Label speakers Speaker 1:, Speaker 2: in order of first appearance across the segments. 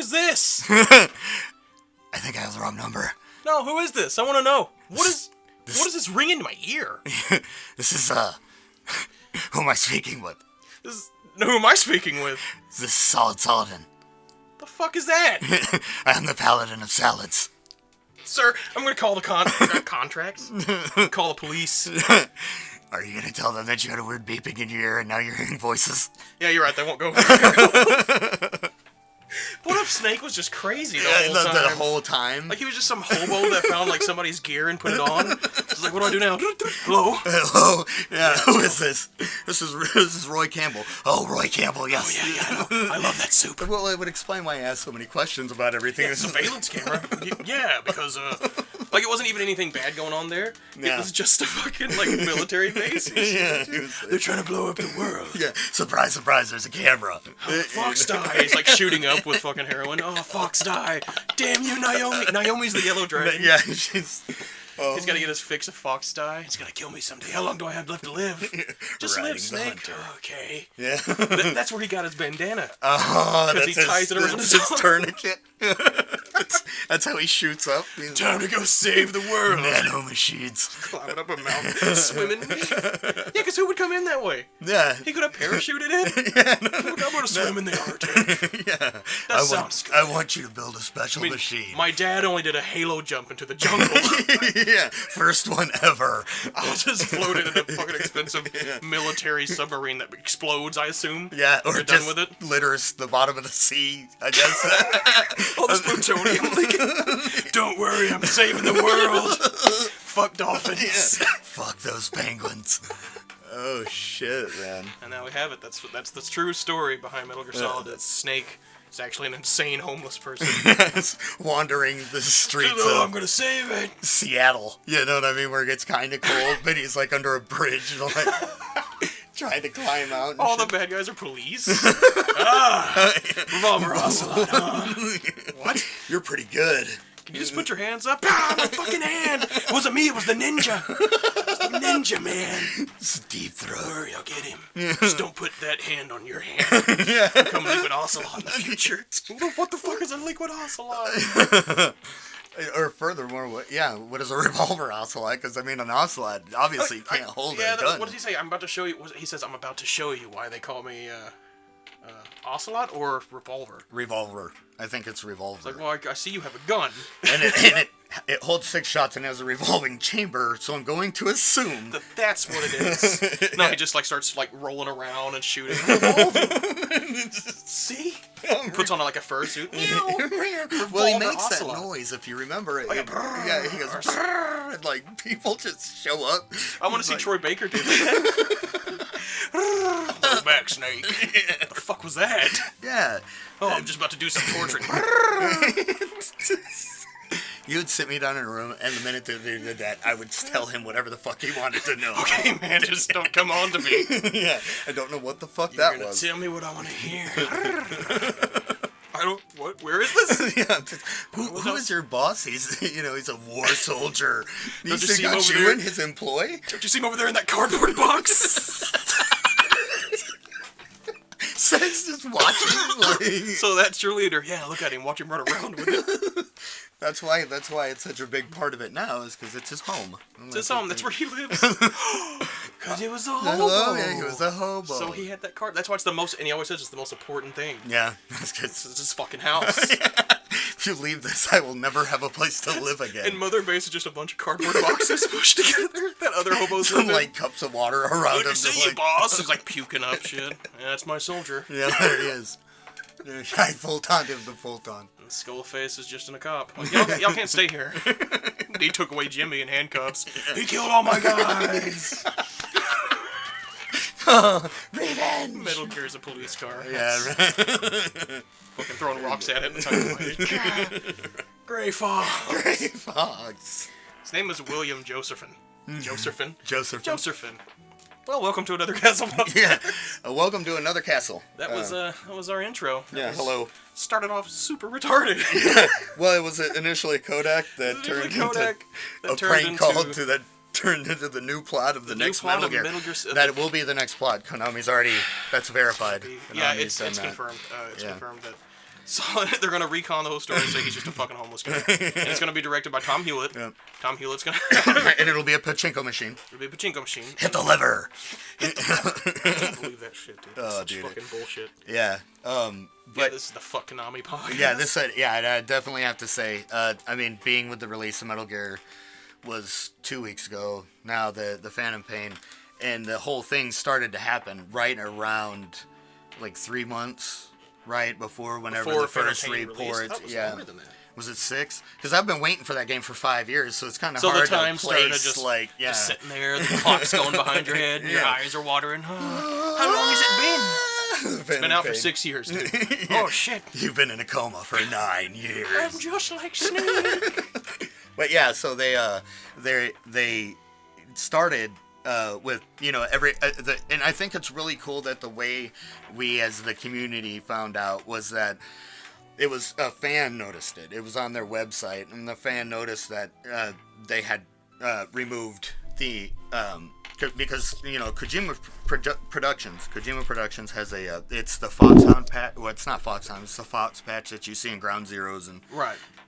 Speaker 1: is this?
Speaker 2: I think I have the wrong number.
Speaker 1: No, who is this? I want to know. What is this ringing in my ear?
Speaker 2: This is, who am I speaking with?
Speaker 1: Who am I speaking with?
Speaker 2: This is Saladin.
Speaker 1: The fuck is that?
Speaker 2: I am the paladin of salads.
Speaker 1: Sir, I'm gonna call the contracts. Call the police.
Speaker 2: Are you gonna tell them that you had a weird beeping in your ear and now you're hearing voices?
Speaker 1: Yeah, you're right, they won't go. What if Snake was just crazy the
Speaker 2: whole time?
Speaker 1: Like he was just some hobo that found like somebody's gear and put it on. He's like, what do I do now? Hello?
Speaker 2: Hello? Yeah, who is this? This is Roy Campbell. Oh, Roy Campbell, yes.
Speaker 1: Oh, yeah, I love that soup.
Speaker 2: Well, it would explain why I asked so many questions about everything.
Speaker 1: Yeah, surveillance camera. Yeah, because, like, it wasn't even anything bad going on there. Yeah. It was just a fucking, like, military base.
Speaker 2: Yeah.
Speaker 1: They're trying to blow up the world.
Speaker 2: Yeah. Surprise, surprise, there's a camera.
Speaker 1: Fox die. He's, like, shooting up with fucking heroin. Oh, Fox die. Damn you, Naomi. Naomi's the yellow dragon.
Speaker 2: Yeah, she's...
Speaker 1: He's got to get his fix of Fox die. He's going to kill me someday. How long do I have left to live? Just live, Snake. Okay.
Speaker 2: Yeah.
Speaker 1: That's where he got his bandana.
Speaker 2: Oh,
Speaker 1: because he ties it around his
Speaker 2: tourniquet. That's how he shoots up.
Speaker 1: Time to go save the world.
Speaker 2: Nano machines.
Speaker 1: Climbing up a mountain, swimming. Yeah, because who would come in that way?
Speaker 2: Yeah.
Speaker 1: He could have parachuted in. Yeah, no, I'm going to swim in the Arctic.
Speaker 2: Yeah.
Speaker 1: That sounds good.
Speaker 2: I want you to build a special machine.
Speaker 1: My dad only did a halo jump into the jungle.
Speaker 2: Yeah, first one ever.
Speaker 1: I'll just float in a fucking expensive military submarine that explodes, I assume.
Speaker 2: Yeah, or
Speaker 1: you're
Speaker 2: just
Speaker 1: done with it.
Speaker 2: Litters the bottom of the sea, I guess.
Speaker 1: All this plutonium leaking. Don't worry, I'm saving the world. Fuck dolphins.
Speaker 2: Yeah. Fuck those penguins. Oh shit, man.
Speaker 1: And now we have it. That's the true story behind Metal Gear Solid. That Snake is actually an insane homeless person.
Speaker 2: Yes, wandering the streets of
Speaker 1: I'm gonna save it.
Speaker 2: Seattle. You know what I mean? Where it gets kind of cold, but he's like under a bridge, like trying to climb out.
Speaker 1: All the bad guys are police. Revolver Ocelot. What?
Speaker 2: You're pretty good.
Speaker 1: Can you just put your hands up? Ah, my fucking hand! It wasn't me, it was the ninja. Ninja man.
Speaker 2: It's a deep throat.
Speaker 1: Don't worry, I'll get him. Just don't put that hand on your hand.
Speaker 2: Yeah.
Speaker 1: Come liquid ocelot in the future. What the fuck is a liquid ocelot?
Speaker 2: Or furthermore, what is a revolver ocelot? Because, I mean, an ocelot obviously can't hold a gun.
Speaker 1: What does he say? I'm about to show you. He says, I'm about to show you why they call me ocelot or revolver.
Speaker 2: Revolver. I think it's revolver.
Speaker 1: It's like, well, I see you have a gun.
Speaker 2: And it holds 6 shots and has a revolving chamber, so I'm going to assume
Speaker 1: that's what it is. No, he just like starts like rolling around and shooting. Revolver. See? Puts on like a fursuit.
Speaker 2: Well, he makes that noise if you remember it. Like yeah, he goes and like people just show up.
Speaker 1: I want to see Troy Baker do that. Hold back, Snake. What the fuck was that?
Speaker 2: Yeah.
Speaker 1: Oh, I'm just about to do some torturing.
Speaker 2: You would sit me down in a room, and the minute that they did that, I would tell him whatever the fuck he wanted to know.
Speaker 1: Okay, man, just don't come on to me.
Speaker 2: Yeah, I don't know what the fuck
Speaker 1: You're
Speaker 2: that was.
Speaker 1: Tell me what I want to hear. What? Where is this?
Speaker 2: Yeah, who is your boss? He's he's a war soldier.
Speaker 1: Don't you see him over
Speaker 2: there? His employee?
Speaker 1: Don't you see him over there in that cardboard box?
Speaker 2: Says just watching. Like...
Speaker 1: So that's your leader. Yeah, look at him. Watch him run around with it.
Speaker 2: That's why it's such a big part of it now, is because it's his home.
Speaker 1: It's his home. That's where he lives. Because he was a hobo.
Speaker 2: Yeah, he was a hobo.
Speaker 1: So he had that card. That's why it's the most, and he always says it's the most important thing.
Speaker 2: Yeah.
Speaker 1: It's his fucking house.
Speaker 2: Yeah. If you leave this, I will never have a place to live again.
Speaker 1: And Mother Base is just a bunch of cardboard boxes pushed together that other hobos
Speaker 2: some like cups of water around him.
Speaker 1: Good to see you, boss. He's like puking up shit. Yeah, that's my soldier.
Speaker 2: Yeah, there he is. I full-toned him to full-ton.
Speaker 1: And Skullface is just in a cop. Like, y'all can't stay here. He took away Jimmy in handcuffs. He killed all my guys.
Speaker 2: Revenge!
Speaker 1: Metal Gear is a police car.
Speaker 2: Yeah, right.
Speaker 1: Fucking throwing rocks at it and talking Gray Fox.
Speaker 2: Gray Fox.
Speaker 1: His name is William Josephine. Josephine?
Speaker 2: Josephine.
Speaker 1: Well, welcome to another castle.
Speaker 2: Yeah, welcome to another castle.
Speaker 1: That was our intro.
Speaker 2: Hello.
Speaker 1: Started off super retarded.
Speaker 2: Yeah. Well, it was initially Kodak that turned into a prank call that turned into the new plot of the next Metal Gear. That will be the next plot. Konami's already, that's verified.
Speaker 1: Yeah, it's confirmed. Confirmed that So they're gonna recon the whole story and say he's just a fucking homeless guy. And it's gonna be directed by Tom Hewlett. Yep. Tom Hewlett's gonna...
Speaker 2: and it'll be a pachinko machine.
Speaker 1: It'll be a pachinko machine.
Speaker 2: Hit the lever!
Speaker 1: Hit the lever. I can't believe that shit, dude. That's such fucking bullshit.
Speaker 2: Yeah.
Speaker 1: But this is the fuck Konami podcast.
Speaker 2: Yeah, I definitely have to say, I mean, being with the release of Metal Gear was 2 weeks ago. Now the Phantom Pain, and the whole thing started to happen right around like 3 months, right before the first report.
Speaker 1: Yeah.
Speaker 2: Was it 6? Because I've been waiting for that game for 5 years, so it's kind of
Speaker 1: hard
Speaker 2: to
Speaker 1: place. So the time started
Speaker 2: just
Speaker 1: sitting there, the clock's going behind your head, and your eyes are watering. How long has it been? It's been out for 6 years, dude. Oh, shit.
Speaker 2: You've been in a coma for 9 years.
Speaker 1: I'm just like Snake.
Speaker 2: But yeah, so they started with, you know, and I think it's really cool that the way we as the community found out was that it was a fan noticed it. It was on their website, and the fan noticed that they had removed the because, you know, Kojima Productions has it's the Foxhound patch. Well, it's not Foxhound. It's the Fox patch that you see in Ground Zeroes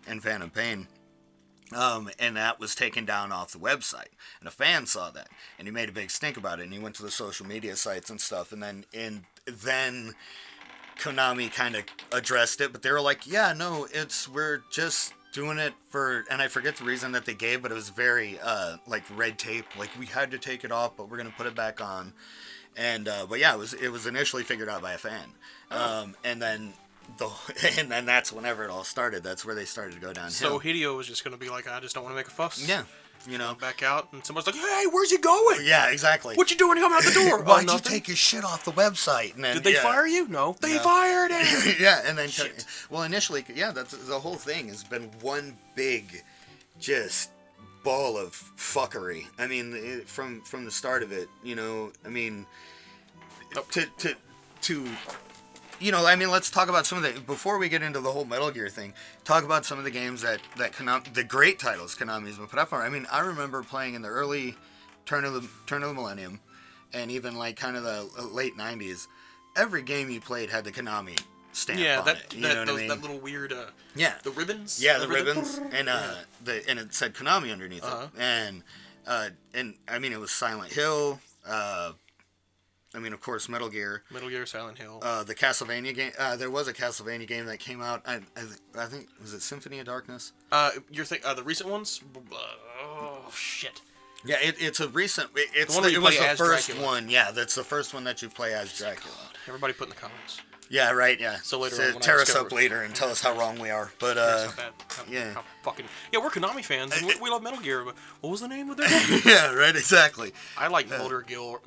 Speaker 2: and Phantom Pain. And that was taken down off the website, and a fan saw that, and he made a big stink about it, and he went to the social media sites and stuff, and then Konami kind of addressed it, but they were like, yeah, no, we're just doing it for, and I forget the reason that they gave, but it was very, like red tape, like we had to take it off, but we're going to put it back on, and, but yeah, it was initially figured out by a fan, and then that's whenever it all started. That's where they started to go downhill.
Speaker 1: So Hideo was just going to be like, I just don't want to make a fuss.
Speaker 2: Yeah. You know.
Speaker 1: Back out, and someone's like, hey, where's he going?
Speaker 2: Yeah, exactly.
Speaker 1: What you doing to come out the door?
Speaker 2: Why'd you take his shit off the website? And then,
Speaker 1: did they fire you? No. They fired him!
Speaker 2: Yeah, and then... Shit. Well, initially, that's the whole thing has been one big, just ball of fuckery. I mean, from the start of it, you know, I mean, to you know, I mean, let's talk about some of the, before we get into the whole Metal Gear thing, talk about some of the games that Konami, the great titles Konami's been put up for. I mean, I remember playing in the early turn of the millennium, and even like kind of the late 90s. Every game you played had the Konami stamp on it. You know what I mean?
Speaker 1: That little weird, the ribbons?
Speaker 2: Yeah, the ribbons, and and it said Konami underneath it. And I mean, it was Silent Hill, I mean, of course, Metal Gear,
Speaker 1: Silent Hill.
Speaker 2: The Castlevania game. There was a Castlevania game that came out. I think, was it Symphony of Darkness?
Speaker 1: You're the recent ones? Oh shit.
Speaker 2: Yeah, it's a recent. It was the first one. Yeah, that's the first one that you play as Dracula.
Speaker 1: God, everybody put in the comments.
Speaker 2: Yeah, right. Yeah.
Speaker 1: So later on,
Speaker 2: tear us up later and tell us how wrong we are. But
Speaker 1: we're Konami fans and we love Metal Gear. But what was the name of their game?
Speaker 2: Yeah, right. Exactly.
Speaker 1: I like Motor Gear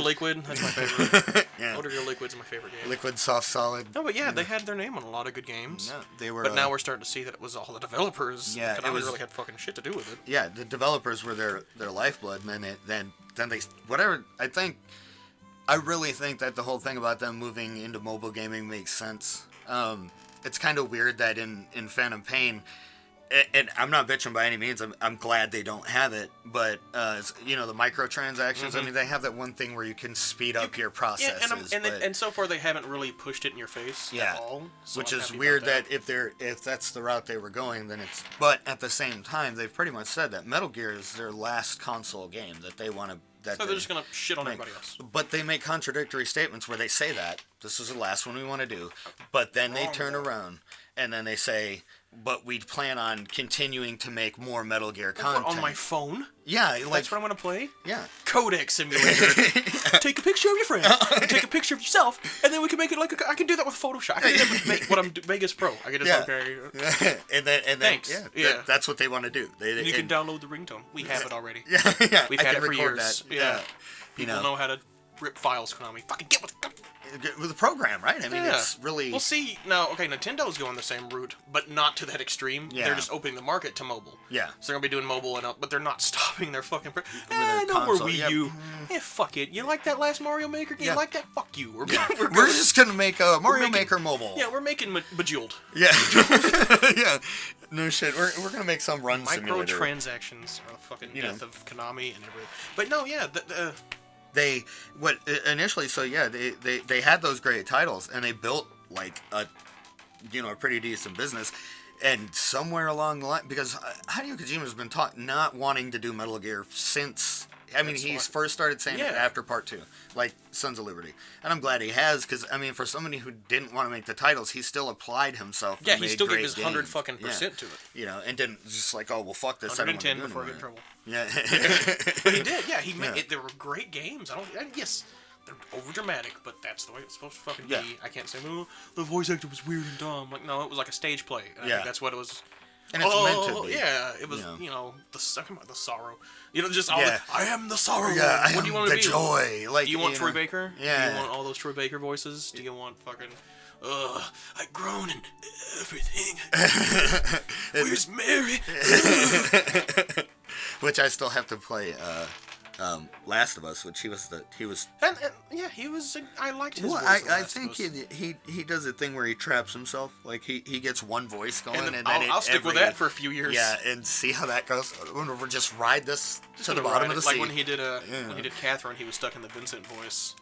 Speaker 1: Liquid. That's my favorite.
Speaker 2: Yeah.
Speaker 1: Motor Gear Liquid's my favorite game.
Speaker 2: Liquid Soft Solid.
Speaker 1: No, but they had their name on a lot of good games.
Speaker 2: Yeah, they were.
Speaker 1: But now we're starting to see that it was all the developers.
Speaker 2: Yeah,
Speaker 1: Konami really had fucking shit to do with it.
Speaker 2: Yeah, the developers were their lifeblood, and then they whatever. I really think that the whole thing about them moving into mobile gaming makes sense. It's kind of weird that in Phantom Pain, and I'm not bitching by any means. I'm glad they don't have it, but you know, the microtransactions. I mean, they have that one thing where you can speed up your processes.
Speaker 1: Yeah, and so far they haven't really pushed it in your face at all. So
Speaker 2: which is weird that if that's the route they were going, then it's. But at the same time, they've pretty much said that Metal Gear is their last console game that they want to.
Speaker 1: So they're just going to shit on everybody else.
Speaker 2: But they make contradictory statements where they say that this is the last one we want to do, but then they turn around and then they say, but we plan on continuing to make more Metal Gear content.
Speaker 1: On my phone?
Speaker 2: Yeah.
Speaker 1: That's what I'm going to play?
Speaker 2: Yeah.
Speaker 1: Codec Simulator. Take a picture of your friend. Take a picture of yourself. And then we can make it like I can do that with Photoshop. I can do that with what I'm Vegas Pro. I can just
Speaker 2: and then
Speaker 1: thanks.
Speaker 2: That's what they want to do.
Speaker 1: You can download the ringtone. We have it already.
Speaker 2: Yeah.
Speaker 1: We've had it for years.
Speaker 2: That. Yeah.
Speaker 1: People know how to rip files, Konami. Fucking get
Speaker 2: with the program, right? I mean, it's really...
Speaker 1: Well, see, now, okay, Nintendo's going the same route, but not to that extreme. Yeah. They're just opening the market to mobile.
Speaker 2: Yeah.
Speaker 1: So they're going to be doing mobile, but they're not stopping their fucking... no more Wii U. Yeah, fuck it. You like that last Mario Maker game? You like that? Fuck you. We're
Speaker 2: just going to make a Mario Maker mobile.
Speaker 1: Yeah, we're making Bejeweled.
Speaker 2: Yeah. Yeah. No shit. We're going to make some run simulator.
Speaker 1: Microtransactions are the fucking death of Konami and everything. But no, yeah,
Speaker 2: they had those great titles, and they built like a pretty decent business. And somewhere along the line, because Hideo Kojima's been not wanting to do Metal Gear since, I mean, he first started saying it after Part 2, like Sons of Liberty. And I'm glad he has, because, I mean, for somebody who didn't want to make the titles, he still applied himself.
Speaker 1: Yeah, he still gave his 100% to it.
Speaker 2: You know, and didn't just like, oh, well, fuck this.
Speaker 1: 110 before I get in trouble.
Speaker 2: Yeah.
Speaker 1: But he did, yeah. He made it. There were great games. Yes, they're overdramatic, but that's the way it's supposed to fucking be. I can't say, oh, the voice actor was weird and dumb. Like, no, it was like a stage play. And I think that's what it was.
Speaker 2: And it's meant to be.
Speaker 1: Yeah, it was, the sorrow. Just all I am the sorrow.
Speaker 2: Yeah,
Speaker 1: what do you want to be?
Speaker 2: The joy. Like,
Speaker 1: do you want Troy Baker?
Speaker 2: Yeah.
Speaker 1: Do you want all those Troy Baker voices? Do you want fucking, I've grown in everything. Where's Mary?
Speaker 2: Which I still have to play, Last of Us, which he was.
Speaker 1: And he was. I liked his voice.
Speaker 2: I think he does a thing where he traps himself. Like he gets one voice going, and then
Speaker 1: I'll stick with that for a few years.
Speaker 2: Yeah, and see how that goes. We'll just ride this to the bottom of the sea.
Speaker 1: Like when he did Catherine, he was stuck in the Vincent voice.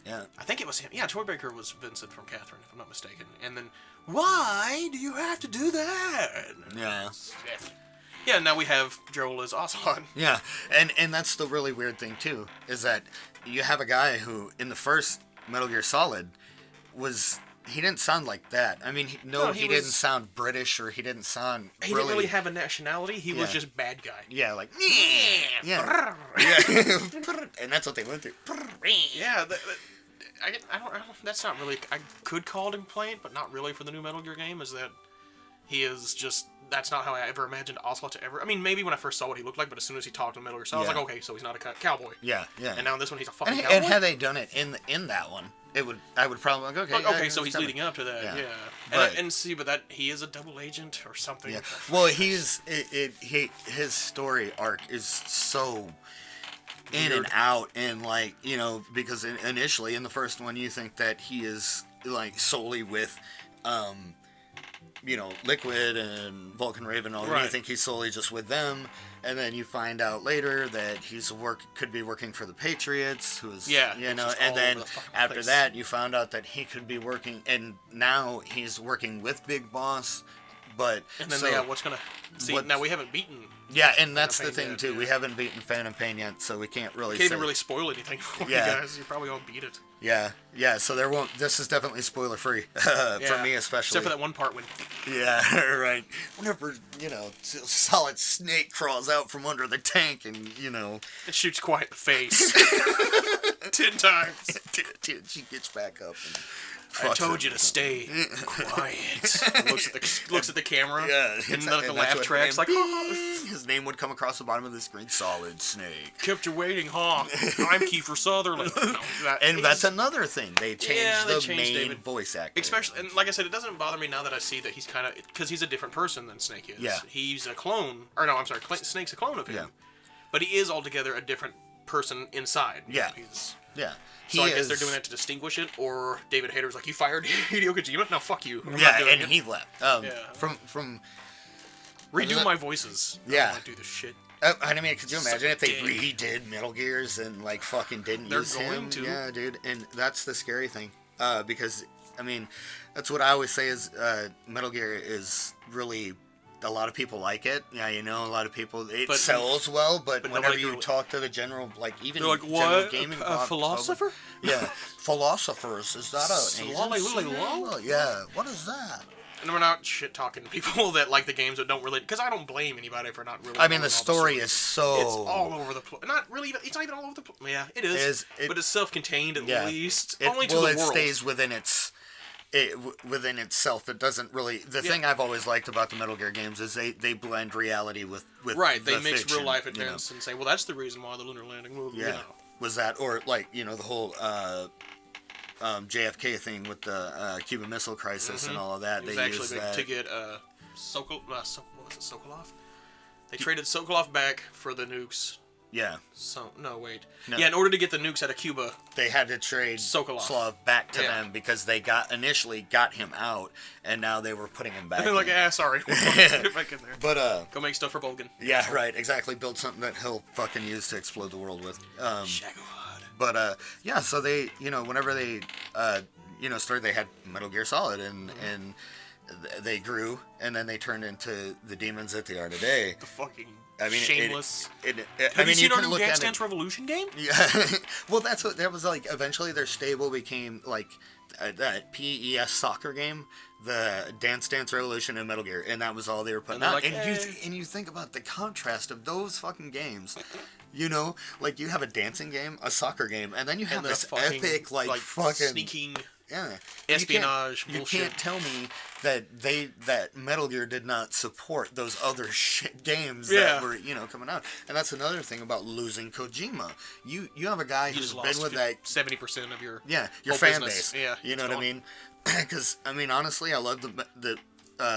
Speaker 2: Yeah,
Speaker 1: I think it was him. Yeah, Troy Baker was Vincent from Catherine, if I'm not mistaken. And then, why do you have to do that?
Speaker 2: Yeah.
Speaker 1: Yeah, now we have Joel as Ocelot.
Speaker 2: Yeah, and that's the really weird thing, too, is that you have a guy who, in the first Metal Gear Solid, he didn't sound like that. I mean, he didn't sound British, or he didn't sound
Speaker 1: He didn't really have a nationality, he was just bad guy.
Speaker 2: Yeah, like,
Speaker 1: yeah.
Speaker 2: And that's what they went through.
Speaker 1: Yeah, I don't, that's not really, I could call it a complaint, but not really for the new Metal Gear game, is that he is just... That's not how I ever imagined Ocelot to ever... I mean, maybe when I first saw what he looked like, but as soon as he talked in Metal Gear Solid, I was like, okay, so he's not a cowboy.
Speaker 2: Yeah.
Speaker 1: And now in this one, he's a fucking cowboy?
Speaker 2: And had they done it in that one, I would probably like, okay.
Speaker 1: Okay, so he's leading up to that, yeah. But that he is a double agent or something.
Speaker 2: Yeah. Well, his story arc is so in and out, and like, because initially in the first one, you think that he is like solely with... Liquid and Vulcan Raven, you think he's solely just with them, and then you find out later that could be working for the Patriots, who's and then after that you found out that he could be working, and now he's working with Big Boss, but
Speaker 1: and then what's gonna now we haven't beaten.
Speaker 2: Yeah, and that's the thing too. We haven't beaten Phantom Pain yet, so we can't really.
Speaker 1: Can't even really spoil anything for you guys. You probably won't beat it.
Speaker 2: Yeah. So there won't. This is definitely spoiler free for me, especially.
Speaker 1: Except for that one part when.
Speaker 2: Yeah, right. Whenever Solid Snake crawls out from under the tank, and
Speaker 1: it shoots Quiet in the face 10 times.
Speaker 2: She gets back up. And
Speaker 1: I told you to stay quiet. looks at the camera.
Speaker 2: Yeah,
Speaker 1: and the laugh track's like,
Speaker 2: his name would come across the bottom of the screen. Solid Snake.
Speaker 1: Kept you waiting, huh? I'm Kiefer Sutherland.
Speaker 2: That's another thing. They changed the main
Speaker 1: David.
Speaker 2: Voice actor.
Speaker 1: Especially, and like I said, it doesn't bother me now that I see that he's kind of, because he's a different person than Snake is.
Speaker 2: Yeah.
Speaker 1: He's a clone, or no, I'm sorry, Snake's a clone of him. Yeah. But he is altogether a different person inside.
Speaker 2: Yeah.
Speaker 1: Yeah. So I guess they're doing that to distinguish it, or David Hayter's like, you fired Hideo Kojima? No, fuck you.
Speaker 2: He left. From
Speaker 1: redo my voices. I don't want to do this shit.
Speaker 2: I mean, could you imagine if they redid Metal Gears and like fucking didn't use him?
Speaker 1: They're going to.
Speaker 2: Yeah, dude, and that's the scary thing. Because I mean, that's what I always say is Metal Gear is really. A lot of people like it. Yeah, a lot of people... It sells well, but whenever you talk to the general... Like, even
Speaker 1: like,
Speaker 2: general gaming...
Speaker 1: A philosopher?
Speaker 2: Yeah. Philosophers. Is that Yeah. What is that?
Speaker 1: And we're not shit-talking people that like the games that don't really... Because I don't blame anybody for not really...
Speaker 2: I mean, the story is so...
Speaker 1: It's all over the place. Not really... It's not even all over the place. Yeah, it is. But it's self-contained at least. Only to the world. It stays
Speaker 2: within its... within itself. It doesn't really... The thing I've always liked about the Metal Gear games is they blend reality with
Speaker 1: right, they mix real life events and say, well, that's the reason why the lunar landing movie,
Speaker 2: was that, or like, the whole JFK thing with the Cuban Missile Crisis and all of that.
Speaker 1: They used that to get Sokolov? They traded Sokolov back for the nukes.
Speaker 2: Yeah.
Speaker 1: In order to get the nukes out of Cuba,
Speaker 2: they had to trade Sokolov back to them because they initially got him out, and now they were putting him back.
Speaker 1: And they're like, sorry, we'll get back in there.
Speaker 2: But
Speaker 1: go make stuff for Bolgan.
Speaker 2: Yeah, right, exactly. Build something that he'll fucking use to explode the world with.
Speaker 1: Shagohod.
Speaker 2: But so they, whenever they, story. They had Metal Gear Solid, and they grew, and then they turned into the demons that they are today.
Speaker 1: The fucking shameless.
Speaker 2: Have
Speaker 1: you seen our new Dance Dance Revolution game?
Speaker 2: Yeah. Well, that was like. Eventually, their stable became like that PES soccer game, the Dance Dance Revolution, and Metal Gear, and that was all they were putting out.
Speaker 1: Like,
Speaker 2: and you think about the contrast of those fucking games. Like you have a dancing game, a soccer game, and then you have this epic like fucking
Speaker 1: sneaking.
Speaker 2: Yeah.
Speaker 1: Espionage
Speaker 2: you
Speaker 1: bullshit.
Speaker 2: can't tell me that Metal Gear did not support those other shit games that were, coming out. And that's another thing about losing Kojima. You have a guy who's been with that
Speaker 1: 70% of your
Speaker 2: fan
Speaker 1: business.
Speaker 2: base.
Speaker 1: Yeah.
Speaker 2: You know what I mean? Because honestly, I love the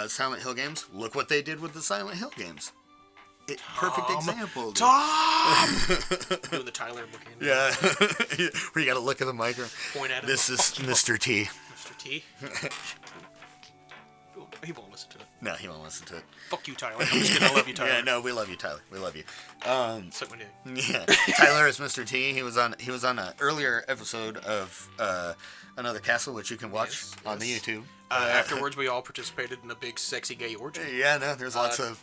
Speaker 2: Silent Hill games. Look what they did with the Silent Hill games. Perfect example.
Speaker 1: Tom! Doing the Tyler looking.
Speaker 2: Yeah. Where you got to look at the micro.
Speaker 1: Point at him.
Speaker 2: This is Mr. T.
Speaker 1: Mr. T? He won't listen to it.
Speaker 2: No, he won't listen to it.
Speaker 1: Fuck you, Tyler. I'm just kidding. I love you, Tyler.
Speaker 2: Yeah, no, we love you, Tyler. We love you.
Speaker 1: Suck my dick.
Speaker 2: Yeah. Tyler is Mr. T. He was on an earlier episode of Another Castle, which you can watch on the YouTube.
Speaker 1: Afterwards, we all participated in a big, sexy gay orgy.
Speaker 2: Yeah, no, there's lots of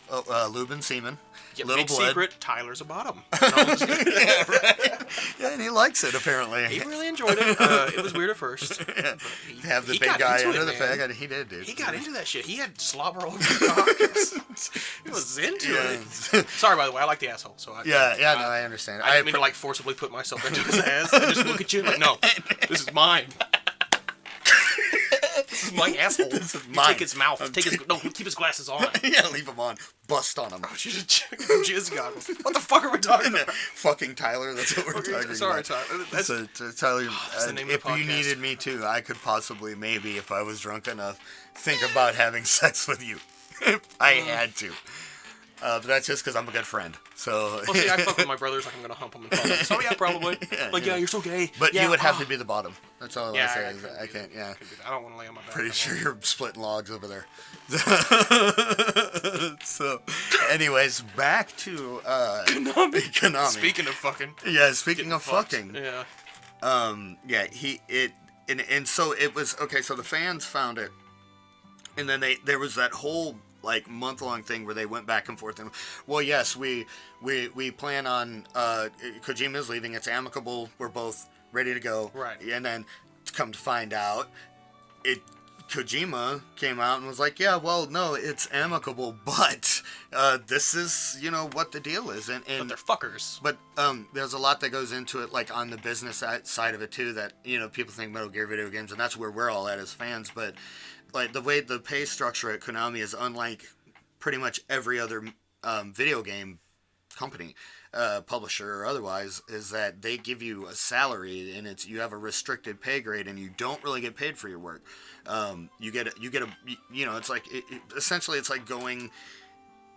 Speaker 2: lube and semen.
Speaker 1: Yeah,
Speaker 2: little
Speaker 1: big
Speaker 2: blood.
Speaker 1: Secret, Tyler's a bottom.
Speaker 2: Yeah, right. Yeah, and he likes it, apparently.
Speaker 1: He really enjoyed it. It was weird at first.
Speaker 2: Yeah. Have the big guy under the fag. He did, dude.
Speaker 1: He got into that shit. He had slobber over his cock. He was into it. Sorry, by the way, I like the asshole. So
Speaker 2: no, I understand.
Speaker 1: I didn't mean to like forcibly put myself into his ass and just look at you like, no, this is mine. This is my asshole. This is mine. Take his mouth. Keep his glasses on.
Speaker 2: Yeah, leave him on. Bust on him.
Speaker 1: Oh, she's a jizz goggles. What the fuck are we talking about?
Speaker 2: Fucking Tyler. That's what we're talking about.
Speaker 1: Sorry, Tyler.
Speaker 2: Tyler,
Speaker 1: the name of
Speaker 2: if
Speaker 1: the podcast.
Speaker 2: you needed me to, I could possibly, maybe, if I was drunk enough, think about having sex with you. If I had to. But that's just because I'm a good friend. So.
Speaker 1: Well, see, I fuck with my brothers like I'm gonna hump them and fuck them. So yeah, probably. Yeah, you're so gay.
Speaker 2: But
Speaker 1: yeah,
Speaker 2: you would have to be the bottom. That's all I say.
Speaker 1: I
Speaker 2: can't. Yeah.
Speaker 1: I don't want to lay on my back.
Speaker 2: Pretty sure you're splitting logs over there. So, anyways, back to Konami.
Speaker 1: Speaking of fucking.
Speaker 2: Yeah, speaking of fucking.
Speaker 1: Yeah.
Speaker 2: So it was okay. So the fans found it, and then there was that whole like month-long thing where they went back and forth and, well, yes, we plan on Kojima's leaving. It's amicable. We're both ready to go.
Speaker 1: Right.
Speaker 2: And then come to find out, Kojima came out and was like, yeah, well, no, it's amicable, but this is, what the deal is. And
Speaker 1: but they're fuckers.
Speaker 2: But there's a lot that goes into it, like on the business side of it too, that, people think Metal Gear video games, and that's where we're all at as fans, but like the way the pay structure at Konami is unlike pretty much every other video game company, publisher or otherwise, is that they give you a salary and you have a restricted pay grade and you don't really get paid for your work. You get it's like essentially it's like going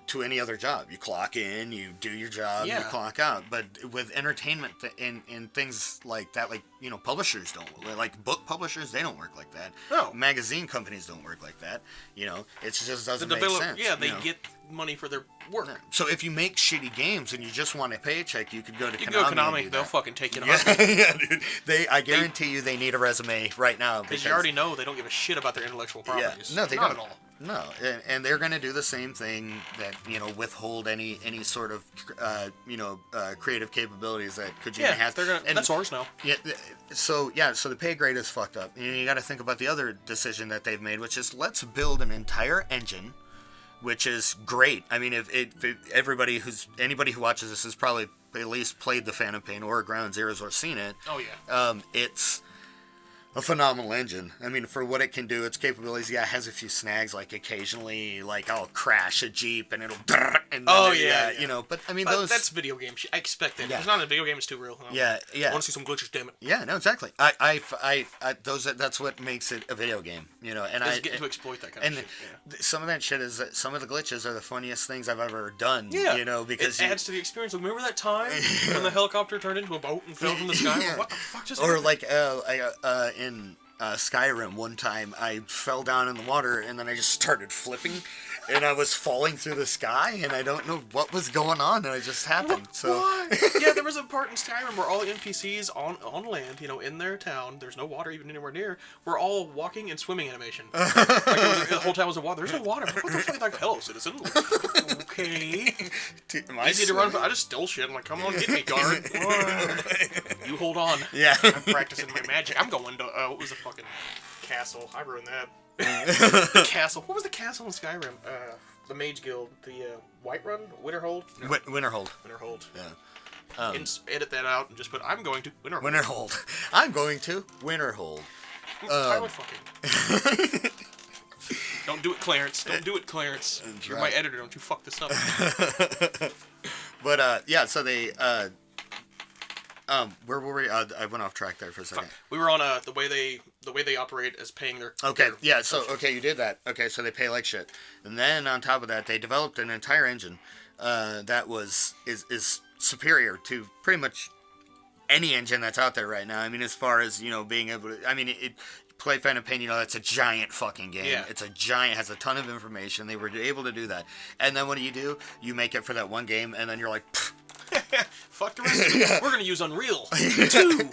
Speaker 2: to any other job. You clock in, you do your job, you clock out. But with entertainment and things like that, like, publishers don't, like book publishers, they don't work like that.
Speaker 1: No.
Speaker 2: Magazine companies don't work like that. It just doesn't make sense.
Speaker 1: Yeah, they get money for their work.
Speaker 2: So if you make shitty games and you just want a paycheck, you could go to Konami.
Speaker 1: You can go to Konami, they'll fucking take you to
Speaker 2: Yeah, dude. I guarantee you they need a resume right now.
Speaker 1: Because you already know they don't give a shit about their intellectual properties.
Speaker 2: Yeah. No, they
Speaker 1: Not
Speaker 2: don't.
Speaker 1: at all.
Speaker 2: No, and they're going to do the same thing that, withhold any sort of, creative capabilities that Kojima has.
Speaker 1: That's ours now.
Speaker 2: Yeah, so the pay grade is fucked up. And you got to think about the other decision that they've made, which is let's build an entire engine, which is great. I mean, if anybody who watches this has probably at least played the Phantom Pain or Ground Zeroes or seen it.
Speaker 1: Oh, yeah.
Speaker 2: It's a phenomenal engine. I mean, for what it can do, its capabilities, it has a few snags, like occasionally, like, I'll crash a Jeep and it'll... And then but, I mean, those...
Speaker 1: That's video game shit. I expect that.
Speaker 2: Yeah.
Speaker 1: If it's not a video game, it's too real.
Speaker 2: Yeah.
Speaker 1: I want to see some glitches, damn it.
Speaker 2: Yeah, no, exactly. That's what makes it a video game, and
Speaker 1: I get to exploit that kind of shit. Yeah.
Speaker 2: Some of that shit is that some of the glitches are the funniest things I've ever done.
Speaker 1: Yeah.
Speaker 2: Because
Speaker 1: it adds to the experience. Like, remember that time when the helicopter turned into a boat and fell from the sky?
Speaker 2: Yeah.
Speaker 1: What the fuck just
Speaker 2: happened? Or Skyrim, one time I fell down in the water and then I just started flipping and I was falling through the sky and I don't know what was going on and it just happened. So
Speaker 1: why? Yeah, there was a part in Skyrim where all the NPCs on land, in their town, there's no water even anywhere near, were all walking and swimming animation. Like, the whole town was in water. There's no water. What the fuck? Like, hello, citizen. Okay. Easy to run. I just stole shit. I'm like, come on, get me, guard. You hold on.
Speaker 2: Yeah.
Speaker 1: I'm practicing my magic. I'm going to, what was the fucking castle? I ruined that. Castle. What was the castle in Skyrim? The Mage Guild. The Whiterun? Winterhold? No.
Speaker 2: Winterhold.
Speaker 1: Winterhold.
Speaker 2: Yeah.
Speaker 1: Edit that out and just put, I'm going to Winterhold.
Speaker 2: Winterhold. I'm going to Winterhold.
Speaker 1: Tyler fucking. Don't do it, Clarence. Don't do it, Clarence. You're my editor. Don't you fuck this up.
Speaker 2: But, yeah, so they, where were we? I went off track there for a second.
Speaker 1: We were on the way they operate as paying their.
Speaker 2: Okay, yeah. So you did that. Okay, so they pay like shit, and then on top of that, they developed an entire engine that is superior to pretty much any engine that's out there right now. I mean, as far as being able to. I mean, play Phantom Pain. That's a giant fucking game.
Speaker 1: Yeah.
Speaker 2: It's a giant, has a ton of information. They were able to do that, and then what do? You make it for that one game, and then you're like.
Speaker 1: Fuck the rest of it. We're gonna use Unreal 2.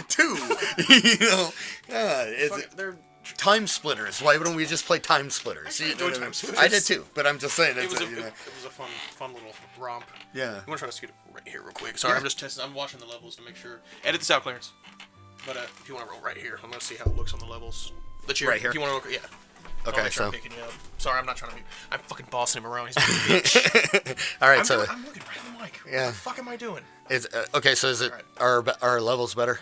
Speaker 1: They're
Speaker 2: Time Splitters. Why don't we just play Time Splitters?
Speaker 1: Time Splitters.
Speaker 2: I did too, but I'm just saying
Speaker 1: it was a fun little romp.
Speaker 2: Yeah.
Speaker 1: I'm gonna try to scoot it right here real quick. Sorry, I'm just testing. I'm watching the levels to make sure. Edit this out, Clarence. But if you want to roll right here, I'm gonna see how it looks on the levels.
Speaker 2: Right here.
Speaker 1: If you want to, yeah.
Speaker 2: Okay,
Speaker 1: so I'm picking you up. Sorry, I'm not trying to be. I'm fucking bossing him around. He's a bitch.
Speaker 2: All right,
Speaker 1: I'm looking right at the mic.
Speaker 2: Yeah.
Speaker 1: What the fuck am I doing?
Speaker 2: Okay, so is it our levels better?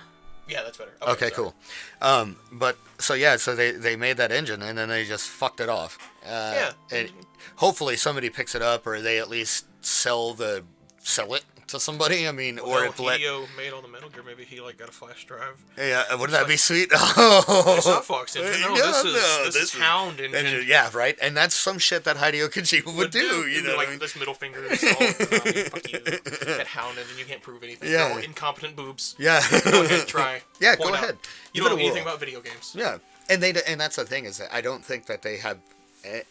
Speaker 1: Yeah, that's better.
Speaker 2: Okay, cool. But so they made that engine and then they just fucked it off.
Speaker 1: Yeah.
Speaker 2: And hopefully somebody picks it up or they at least sell it to somebody. I mean, or if
Speaker 1: Hideo made all the Metal Gear, maybe he got a flash drive.
Speaker 2: Yeah, wouldn't that be sweet? Oh,
Speaker 1: it's not Fox engine. No, this is Hound engine.
Speaker 2: Yeah, right. And that's some shit that Hideo Kojima would do. You know,
Speaker 1: like this middle finger is all fuck you. That Hound engine, you can't prove anything.
Speaker 2: Yeah.
Speaker 1: No, incompetent boobs.
Speaker 2: Yeah.
Speaker 1: Go ahead, try.
Speaker 2: Yeah, go ahead.
Speaker 1: You don't know anything about video games.
Speaker 2: Yeah, and that's the thing is that I don't think that they have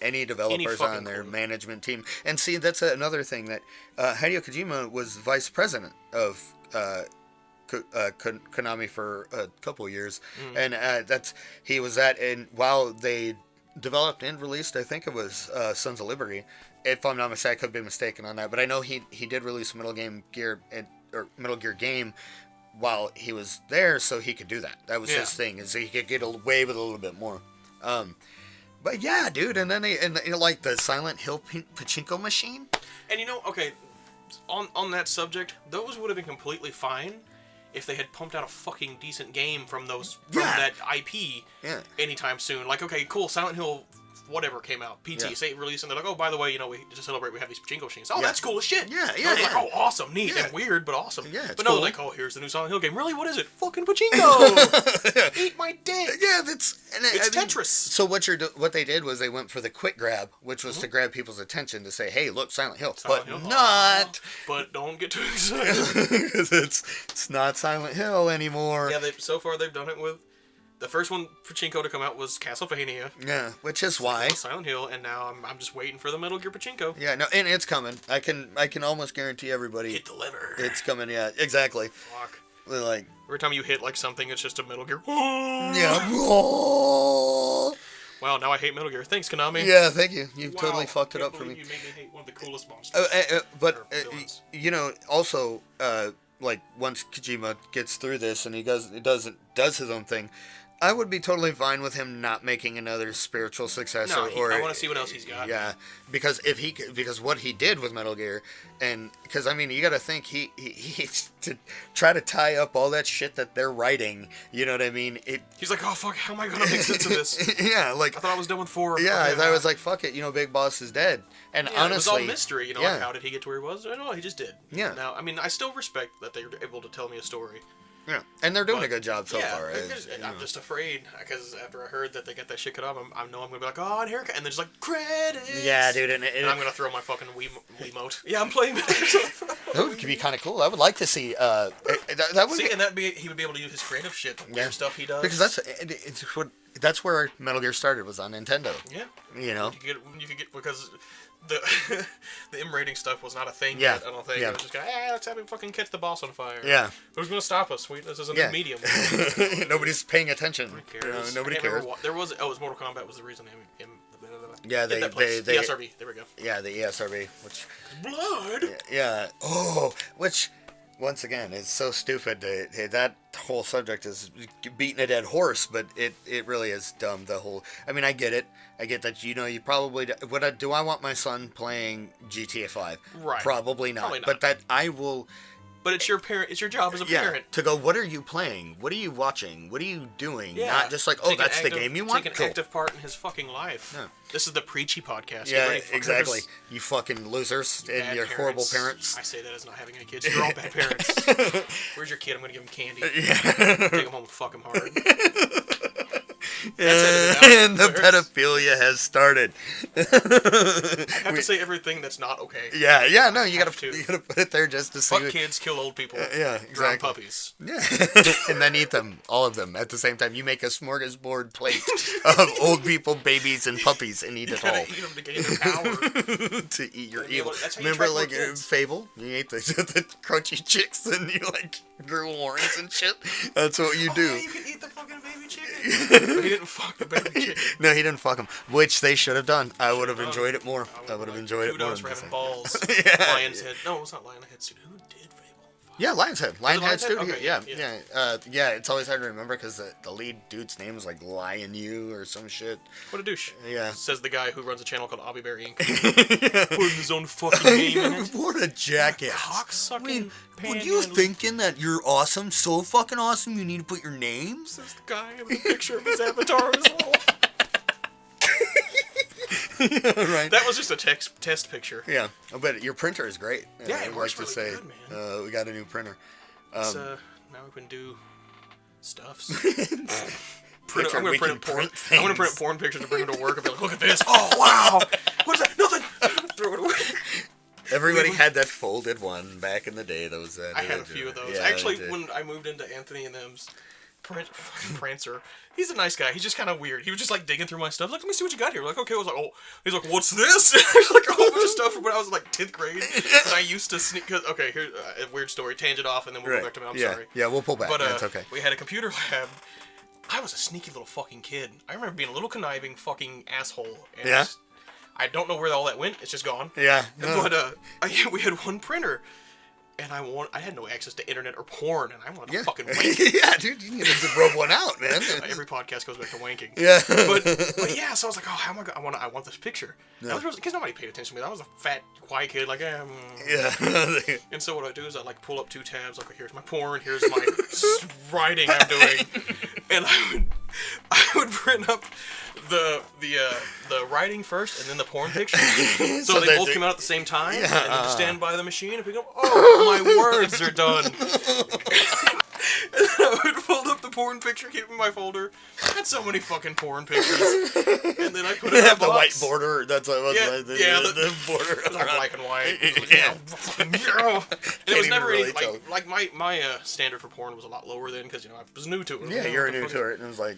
Speaker 2: any developers on their management team. And see, that's another thing that Hideo Kojima was vice president of Konami for a couple of years, and he was that. And while they developed and released, I think it was Sons of Liberty. If I'm not mistaken, I could be mistaken on that, but I know he did release a Metal Gear game while he was there, so he could do that. That was his thing, is he could get away with a little bit more. But yeah, dude, and then like the Silent Hill pachinko machine.
Speaker 1: And okay, on that subject, those would have been completely fine if they had pumped out a fucking decent game from that IP anytime soon. Like, okay, cool, Silent Hill whatever came out, PT, say release, and they're like, oh, by the way, we to celebrate, we have these pachinko machines. Oh, that's cool as shit.
Speaker 2: Yeah.
Speaker 1: Like, oh, awesome, neat, and weird, but awesome.
Speaker 2: Yeah,
Speaker 1: but no,
Speaker 2: cool.
Speaker 1: like, oh, here's the new Silent Hill game. Really, what is it? Fucking pachinko. Eat my dick.
Speaker 2: Yeah,
Speaker 1: it's
Speaker 2: Tetris.
Speaker 1: Tetris.
Speaker 2: So what they did was they went for the quick grab, which was to grab people's attention to say, hey, look, Silent Hill, not.
Speaker 1: But don't get too excited
Speaker 2: because it's not Silent Hill anymore.
Speaker 1: Yeah, so far they've done it with. The first one pachinko to come out was Castlevania.
Speaker 2: Yeah, which is why
Speaker 1: Silent Hill, and now I'm just waiting for the Metal Gear pachinko.
Speaker 2: Yeah, no, and it's coming. I can almost guarantee everybody
Speaker 1: it delivered.
Speaker 2: It's coming. Yeah, exactly.
Speaker 1: Fuck.
Speaker 2: Like
Speaker 1: every time you hit something, it's just a Metal Gear.
Speaker 2: Yeah.
Speaker 1: Wow, now I hate Metal Gear. Thanks, Konami.
Speaker 2: Yeah, thank you. You've totally fucked it up for me.
Speaker 1: You made me hate one of the coolest monsters.
Speaker 2: But also, like once Kojima gets through this and he does his own thing, I would be totally fine with him not making another spiritual successor.
Speaker 1: I want to see what else he's got.
Speaker 2: Yeah, because because what he did with Metal Gear, and because I mean you got to think he to try to tie up all that shit that they're writing. You know what I mean?
Speaker 1: He's like, oh fuck, how am I gonna make sense of this?
Speaker 2: Yeah, like
Speaker 1: I thought I was done with 4.
Speaker 2: Yeah, I was like, fuck it, Big Boss is dead. And honestly,
Speaker 1: it was all mystery. Like, how did he get to where he was? No, he just did.
Speaker 2: Yeah.
Speaker 1: Now, I mean, I still respect that they're able to tell me a story.
Speaker 2: Yeah, and they're doing a good job so far.
Speaker 1: I'm just afraid because after I heard that they got that shit cut off, I know I'm gonna be like, oh, and here, and then just like credits.
Speaker 2: Yeah, dude, and
Speaker 1: I'm gonna throw my fucking Wiimote. Yeah, I'm playing it.
Speaker 2: That would be kind of cool. I would like to see that would
Speaker 1: see, and he would be able to use his creative shit, the weird stuff he does.
Speaker 2: Because that's where Metal Gear started, was on Nintendo.
Speaker 1: Yeah.
Speaker 2: You know.
Speaker 1: You could get because the the M rating stuff was not a thing
Speaker 2: Yeah.
Speaker 1: yet. I don't think.
Speaker 2: Yeah.
Speaker 1: It was just let's have him fucking catch the boss on fire.
Speaker 2: Yeah.
Speaker 1: Who's gonna stop us? This is a new medium.
Speaker 2: Nobody's paying attention.
Speaker 1: Nobody cares.
Speaker 2: Nobody cares.
Speaker 1: There was Mortal Kombat was the reason.
Speaker 2: Yeah,
Speaker 1: the ESRB. There we go.
Speaker 2: Yeah, the ESRB, which
Speaker 1: blood.
Speaker 2: Yeah. Oh, which once again is so stupid. That whole subject is beating a dead horse, but it really is dumb. I mean, I get it. I get that, you probably do I want my son playing GTA 5?
Speaker 1: Right.
Speaker 2: Probably not. But that I will.
Speaker 1: But it's your parent. It's your job as a parent
Speaker 2: to go. What are you playing? What are you watching? What are you doing?
Speaker 1: Yeah.
Speaker 2: Not just like, that's the game you want.
Speaker 1: Take an active part in his fucking life. Yeah. This is the preachy podcast.
Speaker 2: Yeah, exactly. You fucking losers and your horrible parents.
Speaker 1: I say that as not having any kids. You're all bad parents. Where's your kid? I'm gonna give him candy.
Speaker 2: Yeah.
Speaker 1: Take him home and fuck him hard.
Speaker 2: And the pedophilia has started.
Speaker 1: I have to say everything that's not okay.
Speaker 2: Yeah, no, you gotta put it there just to see.
Speaker 1: Fuck kids, kill old people.
Speaker 2: Yeah, exactly.
Speaker 1: Drown puppies.
Speaker 2: Yeah, and then eat them, all of them, at the same time. You make a smorgasbord plate of old people, babies, and puppies, and eat it all.
Speaker 1: Eat them to gain their power.
Speaker 2: To eat your evil.
Speaker 1: That's
Speaker 2: Remember, like Fable? You ate the crunchy chicks, and you grew horns and shit. That's what you do.
Speaker 1: Yeah, you can eat the fucking baby chicken. But he didn't fuck the baby chicken.
Speaker 2: No, he didn't fuck them, which they should have done. I would have enjoyed it more. I would have enjoyed it more.
Speaker 1: Kudos for having balls.
Speaker 2: Yeah.
Speaker 1: Lion's Head. No, it's not Lion's Head. Who did Fable?
Speaker 2: Yeah, Lion's Head. Lion's Head Studio.
Speaker 1: Okay,
Speaker 2: yeah. It's always hard to remember because the lead dude's name is like Lion U or some shit.
Speaker 1: What a douche.
Speaker 2: Yeah.
Speaker 1: Says the guy who runs a channel called AubyBear Inc. Putting his own fucking name in it.
Speaker 2: What a jackass.
Speaker 1: Cocksucking.
Speaker 2: Were you thinking that you're awesome, so fucking awesome, you need to put your names?
Speaker 1: Says the guy with a picture of his avatar on his wall.
Speaker 2: Right.
Speaker 1: That was just a test picture.
Speaker 2: Yeah, but your printer is great.
Speaker 1: Yeah, it works really good, man.
Speaker 2: We got a new printer.
Speaker 1: Now we can do stuffs. I'm gonna print porn pictures to bring them to work and be like, look at this. Oh wow, what is that? Nothing. Throw it away.
Speaker 2: Everybody had that folded one back in the day.
Speaker 1: I had a few of those.
Speaker 2: Yeah,
Speaker 1: actually, when I moved into Anthony and them's Prancer, he's a nice guy. He's just kind of weird. He was just digging through my stuff. Like, let me see what you got here. We're like, okay. I was like, oh. He's like, what's this? There's a whole bunch of stuff from when I was in 10th grade. And I used to sneak. Okay, here's a weird story. Tangent off, and then we'll go back to me. I'm sorry.
Speaker 2: Yeah, we'll pull back.
Speaker 1: But
Speaker 2: that's okay.
Speaker 1: We had a computer lab. I was a sneaky little fucking kid. I remember being a little conniving fucking asshole. And I don't know where all that went. It's just gone.
Speaker 2: Yeah.
Speaker 1: No. But we had one printer. And I had no access to internet or porn, and I wanted to fucking wank.
Speaker 2: Yeah, dude, you needed to rub one out, man.
Speaker 1: Every podcast goes back to wanking.
Speaker 2: Yeah.
Speaker 1: But yeah, so I was like, oh, how am I going? I want this picture.
Speaker 2: Yeah.
Speaker 1: Because nobody paid attention to me. I was a fat, quiet kid,
Speaker 2: Yeah.
Speaker 1: And so what I do is I pull up 2 tabs. Like, here's my porn, here's my writing I'm doing, and I would print up the writing first and then the porn picture. So they both come out at the same time, and then just stand by the machine and pick up. Oh, my words are done. And then I would fold up the porn picture, keep it in my folder. I had so many fucking porn pictures. And then I put it in a box.
Speaker 2: The white border. That's what it was. The border.
Speaker 1: It was black and white. And it was never really my standard for porn was a lot lower then because I was new to it.
Speaker 2: Yeah, you're new to it, and it was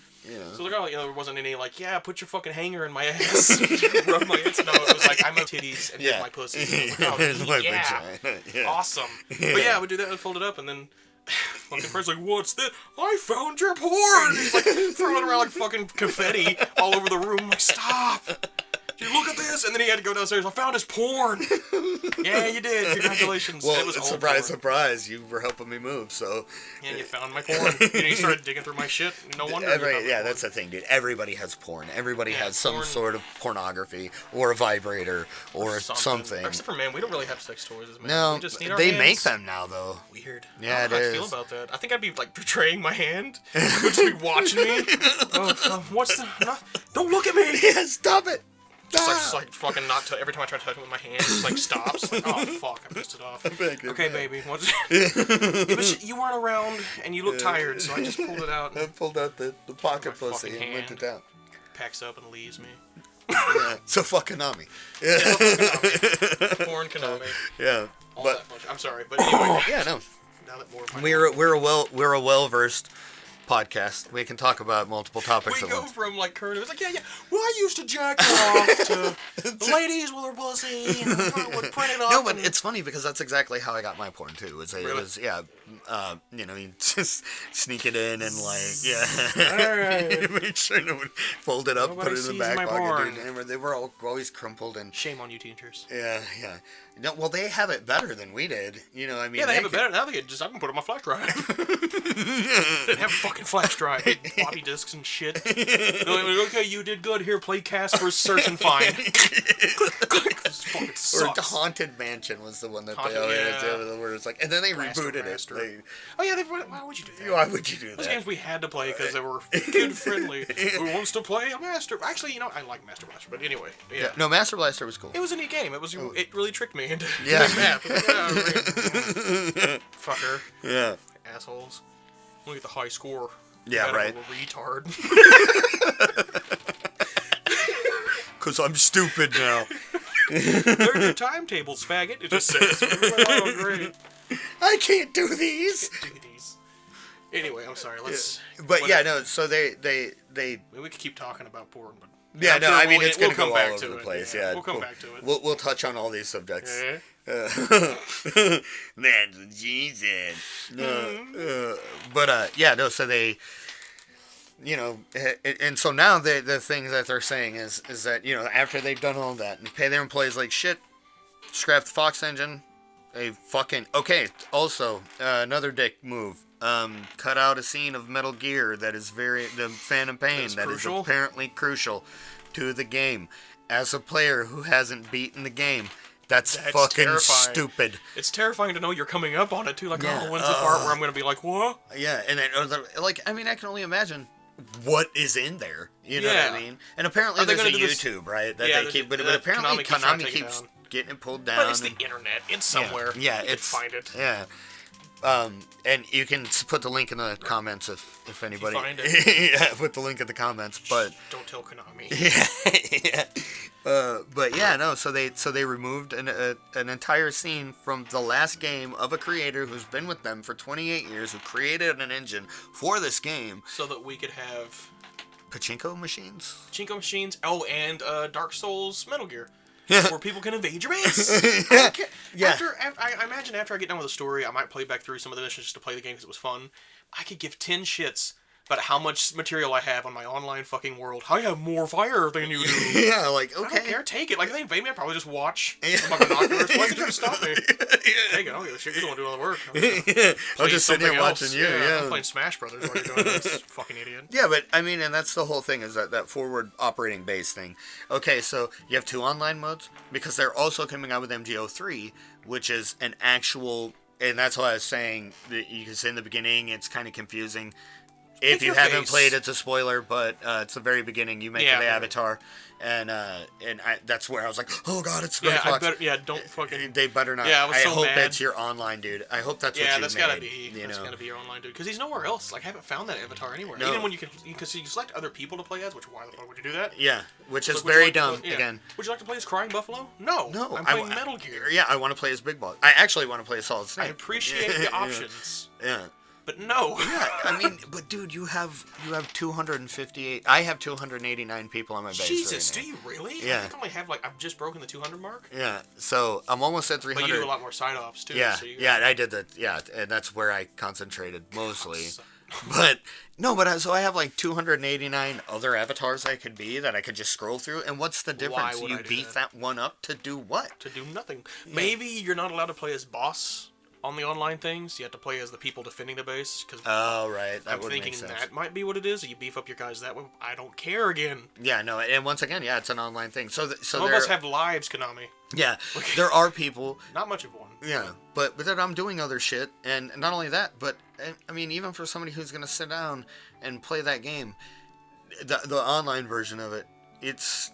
Speaker 1: So there wasn't any put your fucking hanger in my ass, rub my ass. No, it was I'm a titties and here's my pussy. Here's my vagina. Awesome. But yeah, I would do that and fold it up, and then fucking friend's like, what's this? I found your porn! He's throwing it around like fucking confetti all over the room. I'm like, stop! Dude, look at this! And then he had to go downstairs. I found his porn! Yeah, you did. Congratulations.
Speaker 2: Well,
Speaker 1: it was
Speaker 2: surprise. You were helping me move, so...
Speaker 1: Yeah, you found my porn. You started digging through my shit. No wonder.
Speaker 2: That's the thing, dude. Everybody has porn. Everybody has some sort of pornography, or a vibrator, or something.
Speaker 1: Except for men, we don't really have sex toys as men.
Speaker 2: No,
Speaker 1: we just need our
Speaker 2: they
Speaker 1: hands.
Speaker 2: make them now, though.
Speaker 1: Weird.
Speaker 2: Yeah,
Speaker 1: I don't know how I feel about that. I think I'd be betraying my hand. You'd just be watching me. What's the... Don't look at me!
Speaker 2: Yeah, stop it!
Speaker 1: Just fucking not every time I try to touch it with my hand, it just stops. Oh fuck, I pissed it off. Okay, baby, but you weren't around and you look tired, so I just pulled it out.
Speaker 2: I pulled out the pocket pussy and went it down.
Speaker 1: Packs up and leaves me.
Speaker 2: Yeah. So fuck Konami.
Speaker 1: Yeah. Porn Konami.
Speaker 2: Yeah.
Speaker 1: I'm sorry, but anyway.
Speaker 2: Yeah, no.
Speaker 1: now that more. Of
Speaker 2: We're a well-versed podcast. We can talk about multiple topics
Speaker 1: we
Speaker 2: at
Speaker 1: go
Speaker 2: once.
Speaker 1: from like current. It was like yeah. Well, I used to jack off to the ladies with her pussy and I would print it off.
Speaker 2: No, but it's funny because that's exactly how I got my porn too. It was you just sneak it in and
Speaker 1: Alright.
Speaker 2: make sure no one fold it up,
Speaker 1: Nobody
Speaker 2: put it in the
Speaker 1: sees
Speaker 2: back
Speaker 1: my
Speaker 2: pocket.
Speaker 1: porn.
Speaker 2: Dude, they were always crumpled and.
Speaker 1: Shame on you, teenagers.
Speaker 2: Yeah. No, well, they have it better than we did. You know, I mean.
Speaker 1: Yeah, they have it better now. I can put it on my flash drive. Didn't have a fucking flash drive. Floppy disks and shit. Okay, you did good. Here, play Casper's Search and Find. This fucking sucks.
Speaker 2: Or Haunted Mansion was the one that
Speaker 1: Haunted,
Speaker 2: where it's like, and then they rebooted
Speaker 1: Master.
Speaker 2: it.
Speaker 1: Why would you do that?
Speaker 2: Why would you do
Speaker 1: Those
Speaker 2: that?
Speaker 1: games we had to play because they were kid friendly. Who wants to play a Master? Actually, I like Master Blaster, but anyway, yeah.
Speaker 2: No, Master Blaster was cool.
Speaker 1: It was a neat game. It really tricked me into
Speaker 2: Yeah.
Speaker 1: doing math. Fucker.
Speaker 2: Yeah.
Speaker 1: Assholes. Look at the high score.
Speaker 2: Yeah, right.
Speaker 1: Retard.
Speaker 2: Because I'm stupid now.
Speaker 1: There are your timetables, faggot. It just says. Oh, great.
Speaker 2: I can't do these.
Speaker 1: Do these. Anyway, I'm sorry. Let's.
Speaker 2: But yeah, no. So they.
Speaker 1: We could keep talking about porn, but.
Speaker 2: Yeah,
Speaker 1: I'm
Speaker 2: no.
Speaker 1: sure
Speaker 2: I mean, it's gonna go all
Speaker 1: back
Speaker 2: over
Speaker 1: to
Speaker 2: the
Speaker 1: it.
Speaker 2: place.
Speaker 1: Yeah,
Speaker 2: Yeah,
Speaker 1: we'll come back to it.
Speaker 2: We'll touch on all these subjects.
Speaker 1: Yeah.
Speaker 2: That's what she said. But yeah, no. So they. And so now the thing that they're saying is that after they've done all that and pay their employees like shit, scrap the Fox engine. They fucking also another dick move. Cut out a scene of Metal Gear that is the Phantom Pain that is apparently crucial to the game. As a player who hasn't beaten the game, that's fucking terrifying. Stupid.
Speaker 1: It's terrifying to know you're coming up on it too. Like, when's the part where I'm gonna be like, what?
Speaker 2: Yeah, and then I can only imagine what is in there. You know what I mean? And apparently there's a YouTube, right? That they keep, but apparently Konami keeps getting it pulled down.
Speaker 1: But it's the internet. It's somewhere.
Speaker 2: Yeah,
Speaker 1: you can find it.
Speaker 2: Yeah. And you can put the link in the comments if anybody.
Speaker 1: If you find it.
Speaker 2: Yeah, put the link in the comments. But
Speaker 1: don't tell Konami.
Speaker 2: Yeah. But yeah, no. So they removed an entire scene from the last game of a creator who's been with them for 28 years, who created an engine for this game, so
Speaker 1: that we could have
Speaker 2: pachinko machines.
Speaker 1: Oh, and Dark Souls Metal Gear.
Speaker 2: Yeah.
Speaker 1: Where people can invade your base.
Speaker 2: Yeah.
Speaker 1: I imagine after I get done with the story, I might play back through some of the missions just to play the game because it was fun. I could give 10 shits about how much material I have on my online fucking world. I have more fire than you do.
Speaker 2: Yeah, like, okay.
Speaker 1: I don't care, take it. Like, if they invade me, I'd probably just watch. I'm not gonna knock Why did you stop me? Take it, I don't give a shit. You're the one doing all the work.
Speaker 2: I'm just sitting here watching you,
Speaker 1: I'm playing Smash Brothers while you're doing this. Fucking idiot.
Speaker 2: Yeah, but, I mean, and that's the whole thing, is that forward operating base thing. Okay, so you have 2 online modes, because they're also coming out with MGO3, which is an actual, and that's why I was saying, that you can say in the beginning, it's kind of confusing. If you haven't played, it's a spoiler, but it's the very beginning. You make the avatar, and that's where I was like, oh god, it's Square Fox.
Speaker 1: Don't fucking.
Speaker 2: They better not.
Speaker 1: Yeah, I was so
Speaker 2: hope
Speaker 1: mad.
Speaker 2: That's your online dude. I hope that's what you made.
Speaker 1: That's gotta be. That's gotta be your online dude, because he's nowhere else. Like, I haven't found that avatar anywhere. No. Even when you select other people to play as, which why the fuck would you do that?
Speaker 2: Yeah, which is very dumb. Again,
Speaker 1: would you like to play as Crying Buffalo? No, I'm playing Metal Gear.
Speaker 2: Yeah, I want to play as Big Boss. I actually want to play as Solid Snake.
Speaker 1: I appreciate the options.
Speaker 2: Yeah.
Speaker 1: But no.
Speaker 2: Yeah, I mean, but dude, you have 258. I have 289 people on my base.
Speaker 1: Jesus,
Speaker 2: right
Speaker 1: do you really?
Speaker 2: Yeah.
Speaker 1: I think I only have I've just broken the 200 mark.
Speaker 2: Yeah, so I'm almost at 300.
Speaker 1: But you do a lot more side ops too.
Speaker 2: Yeah,
Speaker 1: so
Speaker 2: I did that. Yeah, and that's where I concentrated mostly. But so I have 289 other avatars I could be that I could just scroll through. And what's the difference? You beef that one up to do what?
Speaker 1: To do nothing. Yeah. Maybe you're not allowed to play as boss on the online things. You have to play as the people defending the base.
Speaker 2: Right.
Speaker 1: I'm thinking that might be what it is. You beef up your guys that way. I don't care again.
Speaker 2: Yeah, no, and once again, it's an online thing. So
Speaker 1: some of us have lives, Konami.
Speaker 2: Yeah, there are people.
Speaker 1: Not much of one.
Speaker 2: Yeah, but then I'm doing other shit, and not only that, but I mean, even for somebody who's gonna sit down and play that game, the online version of it, it's.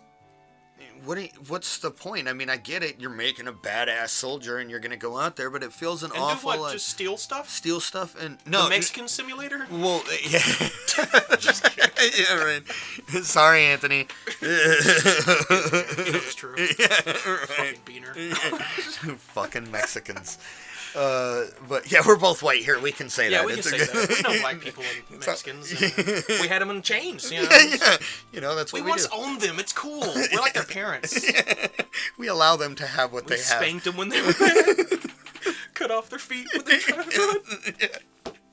Speaker 2: What's the point? I mean, I get it. You're making a badass soldier, and you're gonna go out there, but it feels awful.
Speaker 1: Do what? Just steal stuff?
Speaker 2: Steal stuff, and no.
Speaker 1: The Mexican Simulator?
Speaker 2: Well, yeah. Just kidding. Yeah, right. Sorry, Anthony.
Speaker 1: It's true.
Speaker 2: Yeah, right.
Speaker 1: Fucking beaner.
Speaker 2: Fucking Mexicans. But yeah, we're both white here. We can say that.
Speaker 1: Yeah, we can say that. We know white people and Mexicans. And we had them in chains. You know?
Speaker 2: Yeah. You know, that's what we
Speaker 1: once
Speaker 2: do.
Speaker 1: owned them. It's cool. We're like their parents.
Speaker 2: We allow them to have what they have.
Speaker 1: We spanked them when they were bad. Cut off their feet when they're trying to run.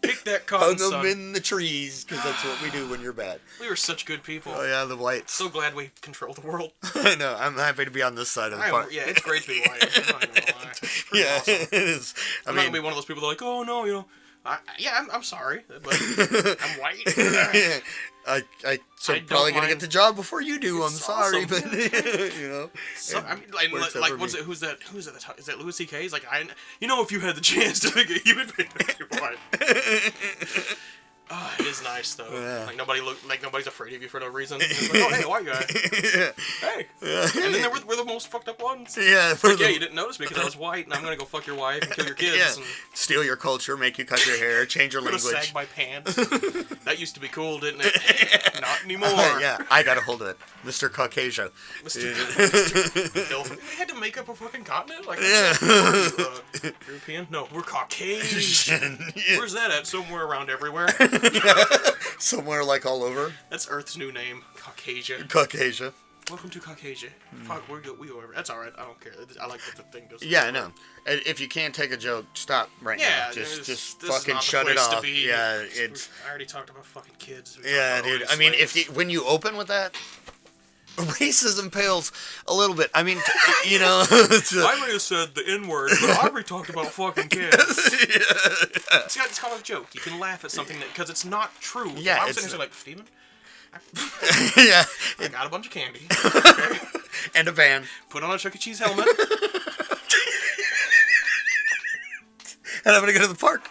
Speaker 1: Pick that cotton,
Speaker 2: Hung them in the trees, because that's what we do when you're bad.
Speaker 1: We were such good people.
Speaker 2: Oh yeah, the whites.
Speaker 1: So glad we control the world.
Speaker 2: I know. I'm happy to be on this side of the park.
Speaker 1: Yeah, it's great to be white. I'm not gonna lie. It's
Speaker 2: Yeah,
Speaker 1: awesome.
Speaker 2: it is.
Speaker 1: I'm not gonna be one of those people that are like, oh no, you know. I'm sorry, but I'm white.
Speaker 2: I'm probably gonna get the job before you do. I'm sorry,
Speaker 1: awesome.
Speaker 2: but you know.
Speaker 1: So, I mean, like what's it? Who's that? Is that Louis C.K.? He's like, if you had the chance to make it, you would be white. Oh, it is nice though. Yeah. Like nobody's afraid of you for no reason. It's like, oh hey, white guy.
Speaker 2: Yeah.
Speaker 1: Hey. Yeah. And then we're the most fucked up ones.
Speaker 2: Yeah.
Speaker 1: Like, you didn't notice me because I was white, and I'm gonna go fuck your wife and kill your kids.
Speaker 2: Yeah.
Speaker 1: And
Speaker 2: steal your culture, make you cut your hair, change your language.
Speaker 1: Sag my pants. That used to be cool, didn't it? Not anymore.
Speaker 2: Yeah, I got a hold of it, Mr. Caucasian.
Speaker 1: Mr. They had to make up a fucking continent. Like, European? No, we're Caucasian. Yeah. Where's that at? Somewhere around everywhere.
Speaker 2: Somewhere like all over.
Speaker 1: That's Earth's new name, Caucasia.
Speaker 2: Caucasia.
Speaker 1: Welcome to Caucasia. Fuck, we go over. That's alright. I don't care. I like that the thing goes.
Speaker 2: Yeah, I know. And if you can't take a joke, stop right now. Just fucking shut it off. Yeah, it's.
Speaker 1: I already talked about fucking kids.
Speaker 2: Yeah, dude. I mean, when you open with that, racism pales a little bit. I mean, you know.
Speaker 1: I may have said the N-word, but I already talked about fucking kids. Yeah. It's called a joke. You can laugh at something because it's not true.
Speaker 2: Yeah,
Speaker 1: I was sitting there like, Steven?
Speaker 2: Yeah.
Speaker 1: I got a bunch of candy. Okay.
Speaker 2: And a van.
Speaker 1: Put on a Chuck E. Cheese helmet.
Speaker 2: And I'm gonna go to the park.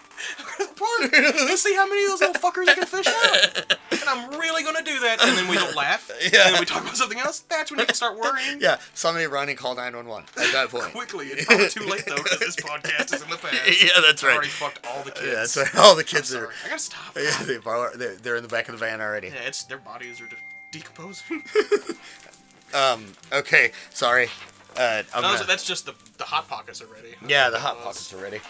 Speaker 1: Let's see how many of those little fuckers I can fish out. And I'm really gonna do that. And then we don't laugh. Yeah. And then we talk about something else. That's when you can start worrying.
Speaker 2: Yeah. Somebody run and call 911 at that point.
Speaker 1: Quickly. It's probably too late though because this podcast is in the past.
Speaker 2: Yeah, that's right.
Speaker 1: I already fucked all the kids.
Speaker 2: Yeah, that's right. All the kids are.
Speaker 1: I gotta stop.
Speaker 2: Yeah, they're in the back of the van already.
Speaker 1: Yeah, their bodies are decomposing.
Speaker 2: Okay. Sorry.
Speaker 1: That's just the hot pockets are ready.
Speaker 2: Yeah, the hot pockets are ready.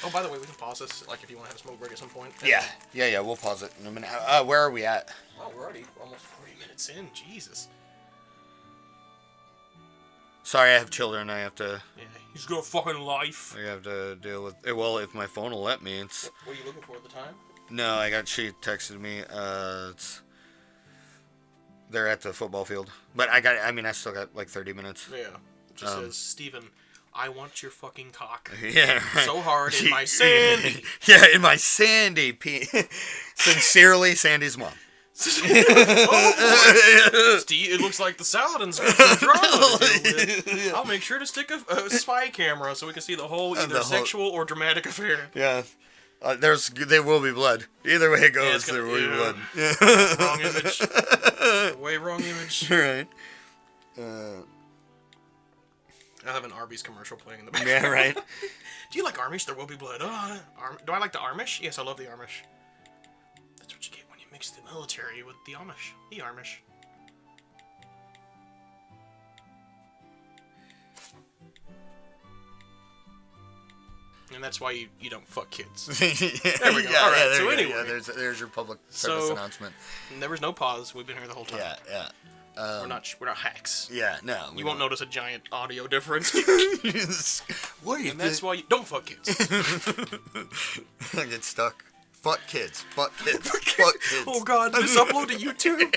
Speaker 1: But by the way, we can pause this, like, if you want to have a smoke break at some point.
Speaker 2: Yeah, we'll pause it in a minute. Where are we at?
Speaker 1: Oh, we're already almost 40 minutes in. Jesus.
Speaker 2: Sorry, I have children. I have to.
Speaker 1: Yeah, he's got a fucking life.
Speaker 2: I have to deal with. Well, if my phone will let me, it's.
Speaker 1: What are you looking for at the time?
Speaker 2: No, she texted me. They're at the football field, but I still got like 30 minutes.
Speaker 1: Yeah. It just says, Steven, I want your fucking cock.
Speaker 2: Yeah. Right.
Speaker 1: So hard in my sandy.
Speaker 2: Yeah, in my sandy. Sincerely, Sandy's mom.
Speaker 1: Oh, Steve, it looks like the Saladin's got some drama to deal with. I'll make sure to stick a spy camera so we can see the whole sexual or dramatic affair.
Speaker 2: Yeah. There will be blood. Either way it goes, there will be blood.
Speaker 1: Yeah. Wrong image. Way wrong image.
Speaker 2: Right.
Speaker 1: I have an Arby's commercial playing in the background.
Speaker 2: Yeah, right.
Speaker 1: Do you like Amish? There will be blood. Do I like the Amish? Yes, I love the Amish. That's what you get when you mix the military with the Amish. The Amish. And that's why you don't fuck kids. There we go. All right. So anyway,
Speaker 2: there's your public service announcement.
Speaker 1: There was no pause. We've been here the whole time.
Speaker 2: Yeah.
Speaker 1: We're not hacks.
Speaker 2: Yeah, no.
Speaker 1: You won't notice a giant audio difference.
Speaker 2: Wait,
Speaker 1: and that's why you don't fuck kids.
Speaker 2: I get stuck. Fuck kids. Fuck kids. Fuck kids.
Speaker 1: Oh God, this upload to YouTube.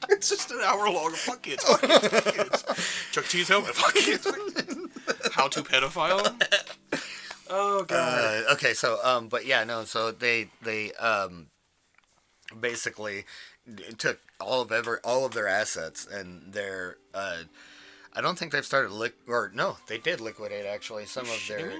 Speaker 1: It's just an hour long of fuck kids. Fuck kids. Fuck kids. Chuck E. Cheese helmet. Fuck kids. How to pedophile? Oh God.
Speaker 2: Okay, so but yeah, no. So they basically took all of their assets and their I don't think they've started they did liquidate actually some of their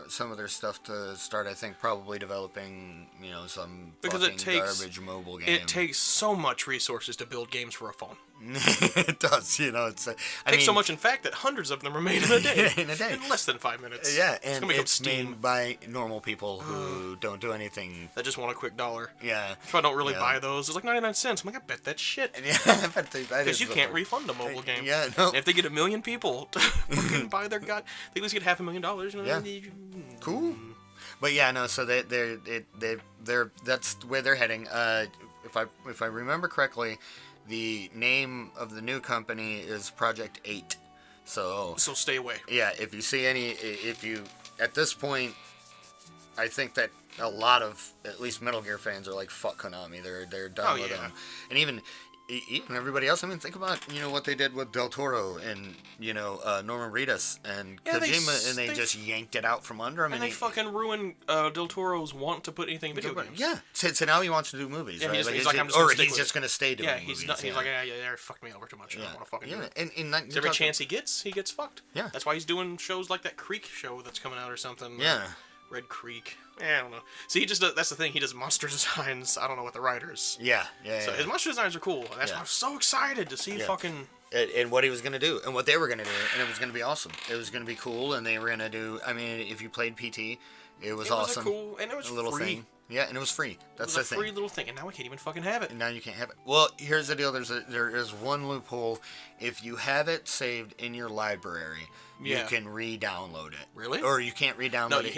Speaker 2: some of their stuff to start I think probably developing some
Speaker 1: because
Speaker 2: fucking garbage mobile game.
Speaker 1: It takes so much resources to build games for a phone.
Speaker 2: It does, it's.
Speaker 1: I mean, so much, in fact, that hundreds of them are made in a day.
Speaker 2: In a day.
Speaker 1: In less than 5 minutes.
Speaker 2: Yeah, and
Speaker 1: it's
Speaker 2: made by normal people who don't do anything.
Speaker 1: That just want a quick dollar.
Speaker 2: Yeah.
Speaker 1: If I don't really buy those, it's like 99 cents. I'm like, I bet that's shit.
Speaker 2: Yeah, I bet that is.
Speaker 1: Because you can't refund a mobile game.
Speaker 2: Yeah, no.
Speaker 1: And if they get 1 million people to fucking buy their god, they at least get $500,000.
Speaker 2: Yeah. Cool. But yeah, no. So they're that's where they're heading. If I remember correctly, the name of the new company is Project 8. So
Speaker 1: stay away.
Speaker 2: Yeah, if you at this point, I think that a lot of at least Metal Gear fans are like, fuck Konami. They're done with them. And even everybody else. I mean, think about what they did with Del Toro and Norman Reedus and Kojima, and they just yanked it out from under him.
Speaker 1: And they fucking ruined Del Toro's want to put anything in video games.
Speaker 2: Yeah, so now he wants to do movies, right?
Speaker 1: He's
Speaker 2: just going to stay doing movies.
Speaker 1: He's like, yeah, fuck me over too much. I don't want to fucking do it.
Speaker 2: And
Speaker 1: every chance he gets fucked.
Speaker 2: Yeah.
Speaker 1: That's why he's doing shows like that Creek show that's coming out or something.
Speaker 2: Yeah.
Speaker 1: Red Creek. I don't know. See, he just does, that's the thing. He does monster designs. I don't know what the writers.
Speaker 2: Yeah.
Speaker 1: So his monster designs are cool. That's why I'm so excited to see fucking.
Speaker 2: And what he was going to do, and what they were going to do, and it was going to be awesome. It was going to be cool, and they were going to do. I mean, if you played PT, it was awesome.
Speaker 1: It was cool, and it was
Speaker 2: a little
Speaker 1: free.
Speaker 2: Thing. Yeah, and it was free. That's the thing.
Speaker 1: It was a free little thing, and now I can't even fucking have it.
Speaker 2: And now you can't have it. Well, here's the deal. There is one loophole. If you have it saved in your library, you can re-download it.
Speaker 1: Really?
Speaker 2: Or you can't re-download it.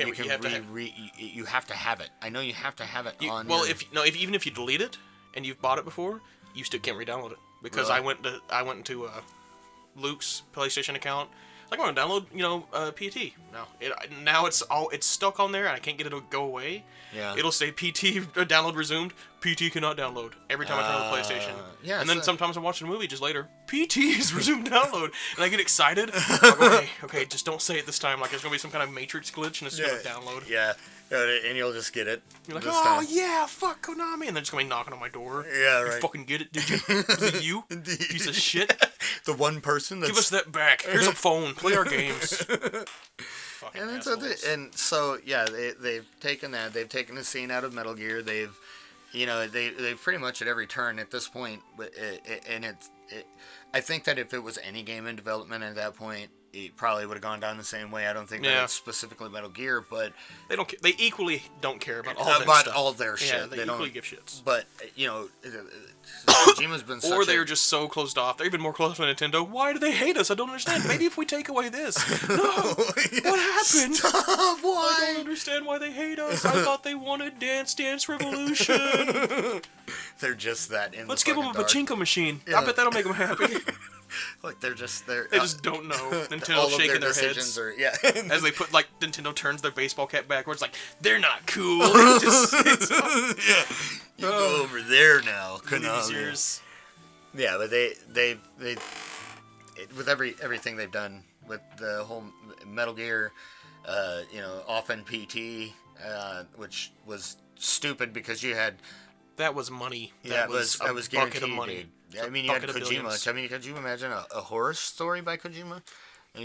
Speaker 1: You
Speaker 2: have to have it. I know you have to have it on.
Speaker 1: Well, even if you delete it and you've bought it before, you still can't re-download it because I went into Luke's PlayStation account. Like, I want to download, PT. Now it's stuck on there, and I can't get it to go away.
Speaker 2: Yeah.
Speaker 1: It'll say PT download resumed. PT cannot download every time I turn on the PlayStation.
Speaker 2: Yeah.
Speaker 1: And then sometimes I'm watching a movie just later. PT is resumed download, and I get excited. Like, okay, just don't say it this time. Like, there's gonna be some kind of Matrix glitch, and it's gonna download.
Speaker 2: Yeah. And you'll just get it.
Speaker 1: You're like, oh yeah, fuck Konami, and they're just gonna be knocking on my door.
Speaker 2: Yeah, right.
Speaker 1: You fucking get it? Did you? Was it you? Piece of shit.
Speaker 2: The one person that's...
Speaker 1: Give us that back. Here's a phone. Play our games.
Speaker 2: And so they've taken that. They've taken the scene out of Metal Gear. They've pretty much at every turn at this point. I think that if it was any game in development at that point, it probably would have gone down the same way. I don't think that it's specifically Metal Gear, but
Speaker 1: they don't. They equally don't care about
Speaker 2: all their shit.
Speaker 1: Yeah, they equally give shits.
Speaker 2: But Kojima's been
Speaker 1: or they're just so closed off. They're even more closed to Nintendo. Why do they hate us? I don't understand. Maybe if we take away this. No. What happened?
Speaker 2: Stop. Why?
Speaker 1: I don't understand why they hate us. I thought they wanted Dance Dance Revolution.
Speaker 2: They're just that.
Speaker 1: Let's give them a pachinko machine. I bet that'll make them happy.
Speaker 2: Like they just
Speaker 1: don't know. Nintendo's shaking their heads. As they put Nintendo turns their baseball cap backwards, like they're not cool.
Speaker 2: You go over there now, Konami.
Speaker 1: Losers.
Speaker 2: Yeah, but they with everything they've done with the whole Metal Gear, often PT, which was stupid because you had.
Speaker 1: That was money.
Speaker 2: That was guaranteed,
Speaker 1: of money.
Speaker 2: Dude. I mean, you had Kojima. I mean, could you imagine a horror story by Kojima?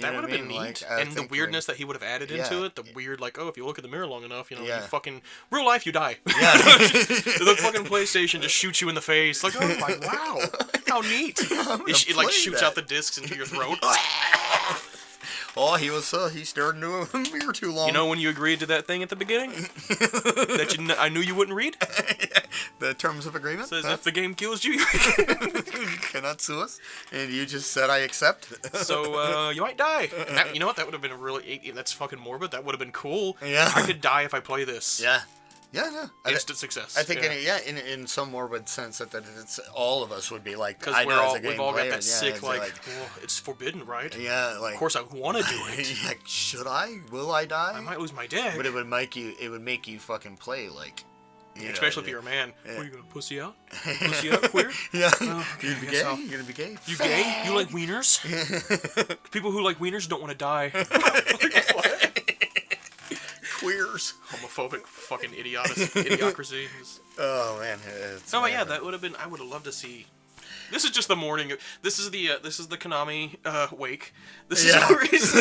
Speaker 1: That would have been neat. And the weirdness that he would have added into it, the weird, if you look at the mirror long enough, you fucking... Real life, you die. Yeah. The fucking PlayStation just shoots you in the face. Like, oh my, wow. How neat. It shoots out the discs into your throat.
Speaker 2: Oh, he stared into a mirror too long.
Speaker 1: You know when you agreed to that thing at the beginning? I knew you wouldn't read?
Speaker 2: The terms of agreement?
Speaker 1: Says if the game kills you, you
Speaker 2: cannot sue us. And you just said I accept.
Speaker 1: So, you might die. And you know what? That would have been that's fucking morbid. That would have been cool.
Speaker 2: Yeah.
Speaker 1: I could die if I play this.
Speaker 2: Yeah. Yeah, no.
Speaker 1: Instant success.
Speaker 2: I think, in some morbid sense, that it's all of us would be like,
Speaker 1: because we've all got that sick, it's forbidden, right?
Speaker 2: Yeah,
Speaker 1: of course I want to do it.
Speaker 2: Like, should I? Will I die?
Speaker 1: I might lose my dick.
Speaker 2: But it would make you fucking play,
Speaker 1: especially if you're a man. What, are you gonna pussy out? Pussy out, queer?
Speaker 2: Yeah.
Speaker 1: Oh, okay,
Speaker 2: You're gonna be gay?
Speaker 1: You gay? You like wieners? People who like wieners don't want to die. What?
Speaker 2: Queers.
Speaker 1: Homophobic fucking idiocracy.
Speaker 2: Oh man.
Speaker 1: No, but that would have been. I would have loved to see. This is just the morning. This is the Konami wake. This is where he's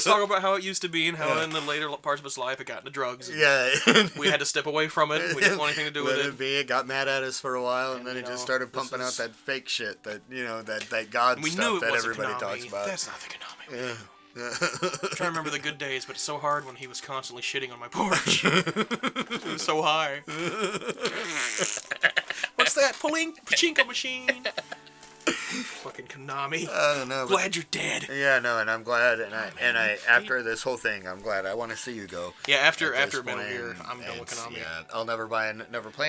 Speaker 1: talking about how it used to be and how in the later parts of his life it got into drugs.
Speaker 2: Yeah.
Speaker 1: We had to step away from it. We didn't want anything to do with it.
Speaker 2: It got mad at us for a while, and then it just started pumping out that fake shit that that God stuff that everybody talks about.
Speaker 1: That's not the Konami. Yeah. I'm trying to remember the good days, but it's so hard when he was constantly shitting on my porch. It was so high. What's that? Pachinko machine. Fucking Konami.
Speaker 2: I don't know.
Speaker 1: Glad you're dead.
Speaker 2: Yeah, no, and I'm glad, and I after this whole thing, I'm glad. I want to see you go.
Speaker 1: Yeah, after Metal Gear, I'm done with Konami.
Speaker 2: Yeah, I'll never play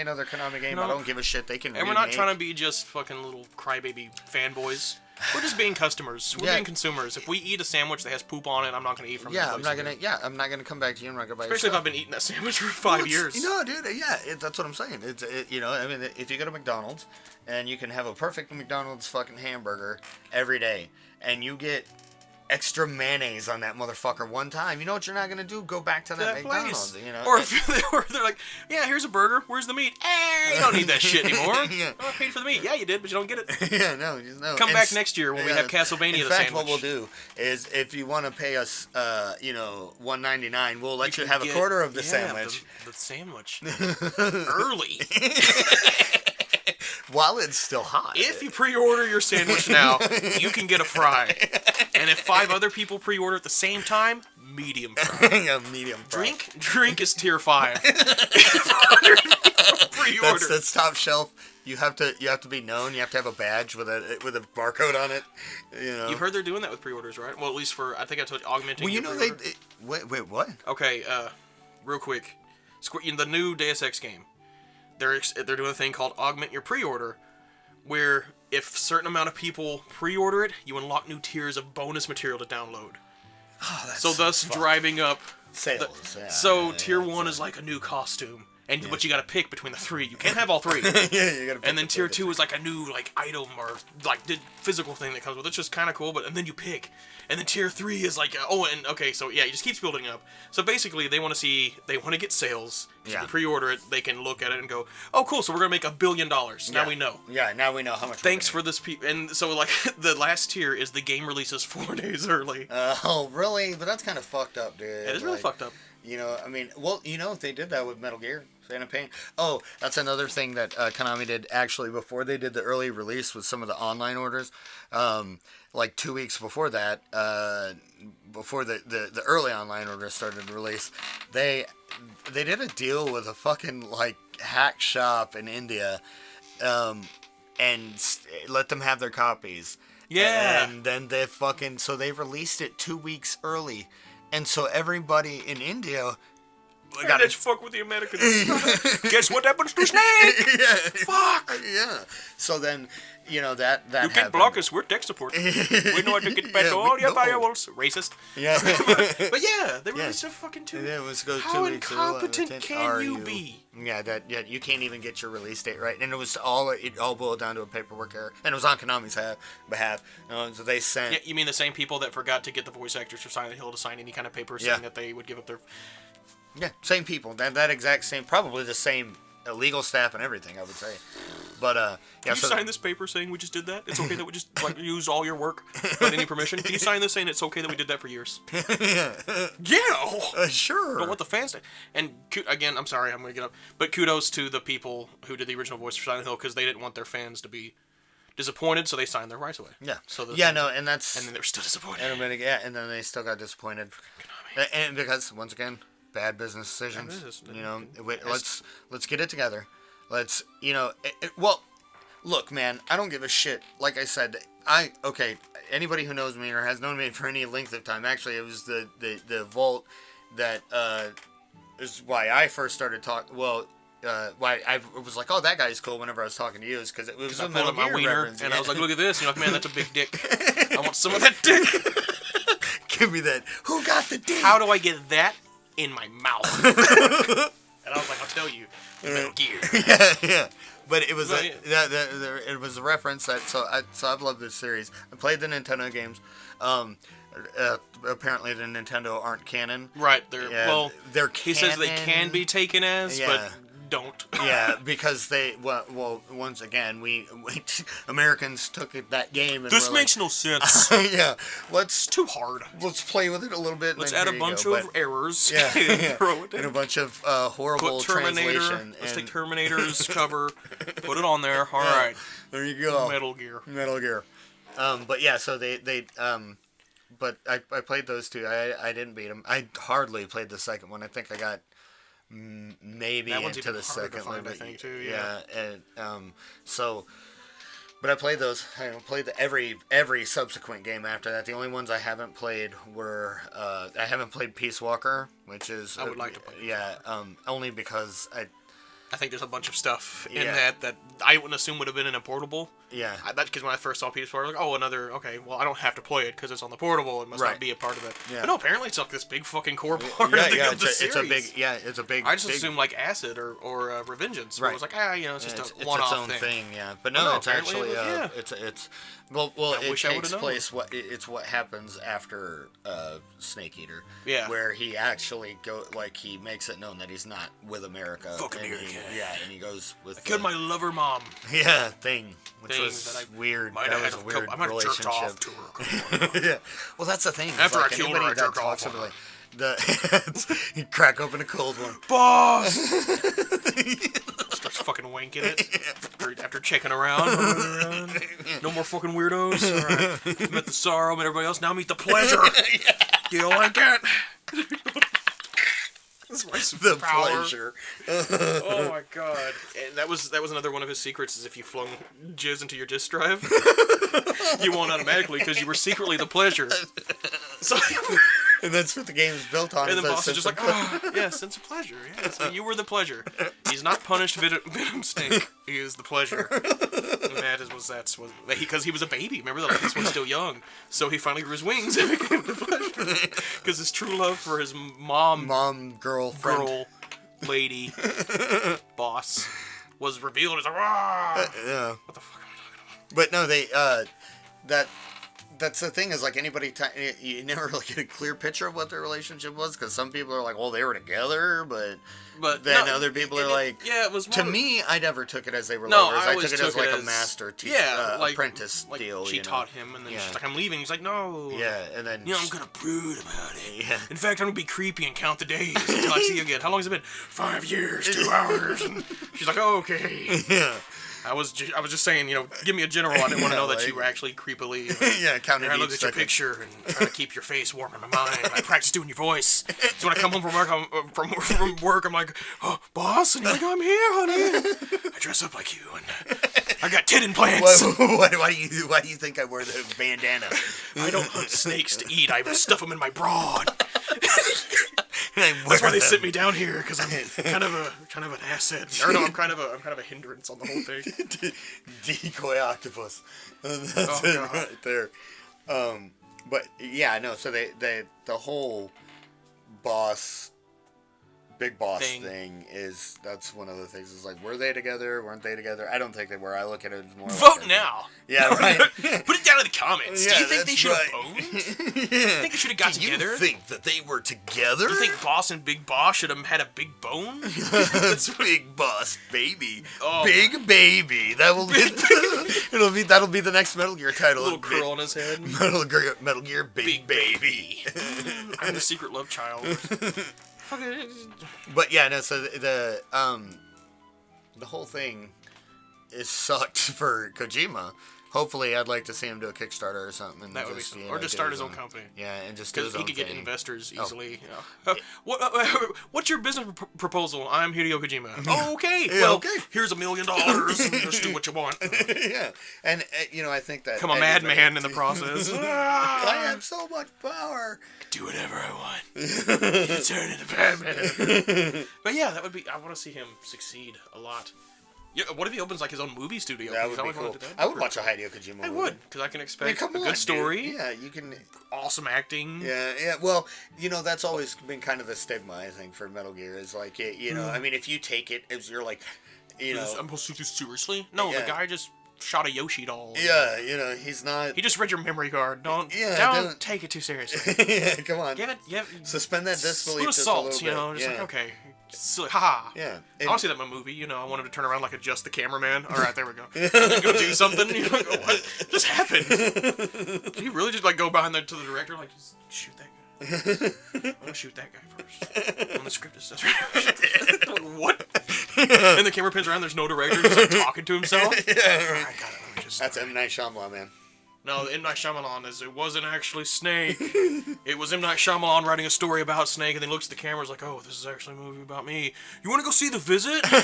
Speaker 2: another Konami game. I don't give a shit. They can.
Speaker 1: And we're not trying to be just fucking little crybaby fanboys. We're just being customers. We're being consumers. If we eat a sandwich that has poop on it, I'm not gonna eat from it.
Speaker 2: I'm not gonna come back to you. I'm not gonna buy.
Speaker 1: Especially if I've been eating that sandwich for 5 years.
Speaker 2: Dude. Yeah, that's what I'm saying. I mean, if you go to McDonald's and you can have a perfect McDonald's fucking hamburger every day, and you get extra mayonnaise on that motherfucker one time, you know what you're not gonna do? Go back to that McDonald's,
Speaker 1: place. Or if they're like, yeah, here's a burger, where's the meat? You don't need that shit anymore. I paid for the meat. Yeah, you did, but you don't get it.
Speaker 2: Yeah, no.
Speaker 1: Come back next year when we have Castlevania.
Speaker 2: In fact, what we'll do is, if you want to pay us, $1.99, we'll let you have a quarter of the sandwich.
Speaker 1: The sandwich early.
Speaker 2: While it's still hot.
Speaker 1: If you pre-order your sandwich now, you can get a fry. And if 5 other people pre-order at the same time, medium fry.
Speaker 2: Medium fry.
Speaker 1: Drink is tier 5. Pre-order.
Speaker 2: That's top shelf. You have to be known. You have to have a badge with a barcode on it.
Speaker 1: You've heard they're doing that with pre-orders, right? Well, at least for, I think I told you, augmenting.
Speaker 2: Well, wait, what?
Speaker 1: Okay, real quick, in the new Deus Ex game, they're doing a thing called augment your pre-order, where if a certain amount of people pre-order it, you unlock new tiers of bonus material to download.
Speaker 2: Oh, that's
Speaker 1: thus
Speaker 2: fun.
Speaker 1: Driving up
Speaker 2: sales.
Speaker 1: Tier 1 is like a new costume. But you gotta pick between the 3. You can't have all 3.
Speaker 2: You gotta pick.
Speaker 1: And then tier 2 is like a new item or physical thing that comes with it. It's just kind of cool. And then you pick. And then tier 3 is like it just keeps building up. So basically, they want to get sales. So you pre-order it, they can look at it and go, oh cool, so we're gonna make $1 billion. Now we know.
Speaker 2: Yeah, now we know how much.
Speaker 1: Thanks for this. And so the last tier is the game releases 4 days early.
Speaker 2: Oh really? But that's kind of fucked up, dude.
Speaker 1: It is really fucked up.
Speaker 2: I mean, if they did that with Metal Gear, Phantom Pain. Oh, that's another thing that Konami did, actually, before they did the early release with some of the online orders. 2 weeks before that, before the early online orders started to release, they did a deal with a fucking, hack shop in India, and let them have their copies.
Speaker 1: Yeah.
Speaker 2: And then so they released it 2 weeks early. And so everybody in India
Speaker 1: gotta fuck with the Americans. Guess what happens to Snake?
Speaker 2: Yeah.
Speaker 1: Fuck.
Speaker 2: Yeah. So then, that
Speaker 1: you
Speaker 2: happened.
Speaker 1: can't block us. We're tech support. We know how to get past all your firewalls. Racist.
Speaker 2: Yeah.
Speaker 1: but yeah, they released a fucking 2.
Speaker 2: Yeah,
Speaker 1: how incompetent can you be?
Speaker 2: Yeah, you can't even get your release date right, and it all boiled down to a paperwork error, and it was on Konami's behalf. So they sent.
Speaker 1: Yeah, you mean the same people that forgot to get the voice actors for Silent Hill to sign any kind of paper saying that they would give up their.
Speaker 2: Yeah, same people. That exact same, probably the same legal staff and everything, I would say. But
Speaker 1: Can you sign this paper saying we just did that? It's okay that we just used all your work without any permission. Can you sign this saying it's okay that we did that for years? Yeah.
Speaker 2: Sure.
Speaker 1: But what the fans say. And again, I'm sorry, I'm gonna get up. But kudos to the people who did the original voice for Silent Hill, because they didn't want their fans to be disappointed, so they signed their rights away.
Speaker 2: Yeah.
Speaker 1: So
Speaker 2: and
Speaker 1: then they're still disappointed.
Speaker 2: And then they still got disappointed. And because once again, bad business decisions. Let's get it together. Let's look, man, I don't give a shit. Like I said, anybody who knows me or has known me for any length of time, actually, it was the Vault that is why I first started talking. Well, why I was like, oh, that guy's cool whenever I was talking to you, is because it was a Metal Gear reference.
Speaker 1: And I was like, look at this. You're like, man, that's a big dick. I want some of that dick.
Speaker 2: Give me that. Who got the dick?
Speaker 1: How do I get that in my mouth? And I was like, I'll tell you, Metal Gear.
Speaker 2: Yeah. But it was it was a reference that so I've loved this series. I played the Nintendo games. Apparently the Nintendo aren't canon.
Speaker 1: Right.
Speaker 2: They're canon.
Speaker 1: He says they can be taken as, but don't.
Speaker 2: Yeah, because well, once again, we Americans took that game and
Speaker 1: this
Speaker 2: were
Speaker 1: makes no sense.
Speaker 2: Yeah,
Speaker 1: it's too hard.
Speaker 2: Let's play with it a little bit.
Speaker 1: Let's add a bunch of errors.
Speaker 2: Yeah,
Speaker 1: throw it in.
Speaker 2: And a bunch of horrible translation.
Speaker 1: Let's take Terminator's cover, put it on there. All right,
Speaker 2: there you go.
Speaker 1: Metal Gear.
Speaker 2: But yeah, so they but I played those two. I didn't beat them. I hardly played the second one. I think I got maybe into the second one.
Speaker 1: I think too. Yeah.
Speaker 2: And so, but I played those. I played every subsequent game after that. The only ones I haven't played were I haven't played Peace Walker, which is
Speaker 1: I would like to play.
Speaker 2: Yeah, only because
Speaker 1: I think there's a bunch of stuff in that I wouldn't assume would have been in a portable.
Speaker 2: Yeah.
Speaker 1: Because when I first saw PS4, I was like, okay, well, I don't have to play it because it's on the portable. It must not be a part of it. Yeah. But no, apparently it's like this big fucking core part of the series.
Speaker 2: It's a big...
Speaker 1: I just assumed like Acid or Revengeance. Right. I was like, it's just a one-off thing.
Speaker 2: Yeah. But no, it's actually... It's well, it takes place... It's what happens after Snake Eater. Yeah. Where he actually he makes it known that he's not with America.
Speaker 1: Fuck America.
Speaker 2: And he goes with...
Speaker 1: I killed my lover mom.
Speaker 2: Yeah, which was weird. That was a weird relationship. Off to her. Yeah. Well, that's the thing.
Speaker 1: After I killed her, I jerked off.
Speaker 2: You crack open a cold one.
Speaker 1: Boss! Starts fucking wanking it after checking around. No more fucking weirdos. All right. Met the sorrow, met everybody else. Now meet the pleasure. You like it?
Speaker 2: The pleasure.
Speaker 1: Oh my god! And that was another one of his secrets. Is if you flung jizz into your disk drive, you won't automatically because you were secretly the pleasure. So,
Speaker 2: and that's what the game is built on.
Speaker 1: And the boss is just like, sense of pleasure. Yeah, so you were the pleasure. He's not punished Venom Stink. He is the pleasure. And that's because he was a baby. Remember, this one's still young, so he finally grew his wings and became the pleasure. Because his true love for his girl, lady, boss, was revealed. He's like,
Speaker 2: yeah. What the fuck am I talking about? But no, that's the thing is you never really get a clear picture of what their relationship was because some people are like, well, they were together, but then other people are like,
Speaker 1: it was.
Speaker 2: To me, I never took it as they were lovers. I took it as like a master apprentice deal.
Speaker 1: She taught him, and then she's like, I'm leaving. He's like, no.
Speaker 2: Yeah, and then
Speaker 1: I'm gonna brood about it. Yeah. In fact, I'm gonna be creepy and count the days until I see you again. How long has it been? 5 years, 2 hours. And she's like, okay. Yeah. I was just saying, give me a general. I didn't want to know that you were actually creepily.
Speaker 2: Counting.
Speaker 1: I looked at your picture and trying to keep your face warm in my mind. I practice doing your voice. So when I come home from work, I'm like, oh, boss, and you're like, I'm here, honey. I dress up like you, and I got tit implants.
Speaker 2: Why do you think I wear the bandana?
Speaker 1: I don't hunt snakes to eat. I stuff them in my bra. That's why they sit me down here, because I'm kind of an asset. Or no, I'm kind of a hindrance on the whole thing.
Speaker 2: Decoy octopus. That's it right there. But yeah, no. So the whole big boss thing is that's one of the things. Is like, were they together? Weren't they together? I don't think they were. I look at it as more.
Speaker 1: Vote now.
Speaker 2: Yeah, right.
Speaker 1: Put it down in the comments. Do you think they should have boned? Do you think they should have got together?
Speaker 2: Do you think that they were together?
Speaker 1: Do you think Boss and Big Boss should have had a big bone?
Speaker 2: That's Big Boss Baby. Oh, Big Baby. That'll be the next Metal Gear title.
Speaker 1: A little curl on his head.
Speaker 2: Metal Gear Big Baby.
Speaker 1: I'm the secret love child.
Speaker 2: But yeah, no. So the whole thing is sucked for Kojima. Hopefully, I'd like to see him do a Kickstarter or something. And
Speaker 1: that would be something. Or just start his own company.
Speaker 2: Yeah, and just do his own thing.
Speaker 1: He could get investors easily. Oh. What's your business proposal? I'm Hideo Kojima. Oh, okay.
Speaker 2: Yeah,
Speaker 1: well, here's $1 million and just do what you want.
Speaker 2: Yeah. And, I think that...
Speaker 1: Become a madman in the process.
Speaker 2: I have so much power.
Speaker 1: Do whatever I want. Turn into Batman. But yeah, that would be... I want to see him succeed a lot. Yeah, what if he opens his own movie studio?
Speaker 2: That would be cool. I would watch a Hideo Kojima movie.
Speaker 1: I would, because I can expect a good story.
Speaker 2: Dude. Yeah, you can...
Speaker 1: Awesome acting.
Speaker 2: Yeah. Well, that's always been kind of the stigma, I think, for Metal Gear. Is like, I mean, if you take it as you're like,
Speaker 1: I'm supposed to take this seriously? No, the guy just shot a Yoshi doll.
Speaker 2: Yeah, he's not...
Speaker 1: He just read your memory card. Don't take it too seriously.
Speaker 2: Yeah, come on.
Speaker 1: Give it...
Speaker 2: Suspend that disbelief
Speaker 1: just a little bit. Just like, okay, silly. Haha.
Speaker 2: Yeah.
Speaker 1: I want to see that in a movie. You know, I want him to turn around, like, adjust the cameraman. All right, there we go. And then go do something. You're like, oh, what just happened? Did he really just, like, go behind to the director, like, just shoot that guy? I'm gonna shoot that guy first. On the script it says what? And the camera pins around, there's no director, just like talking to himself.
Speaker 2: Yeah,
Speaker 1: Alright, got it.
Speaker 2: That's M. Night Shyamalan, man.
Speaker 1: No, M. Night Shyamalan it wasn't actually Snake. It was M. Night Shyamalan writing a story about Snake, and then he looks at the camera and is like, oh, this is actually a movie about me. You wanna go see The Visit? You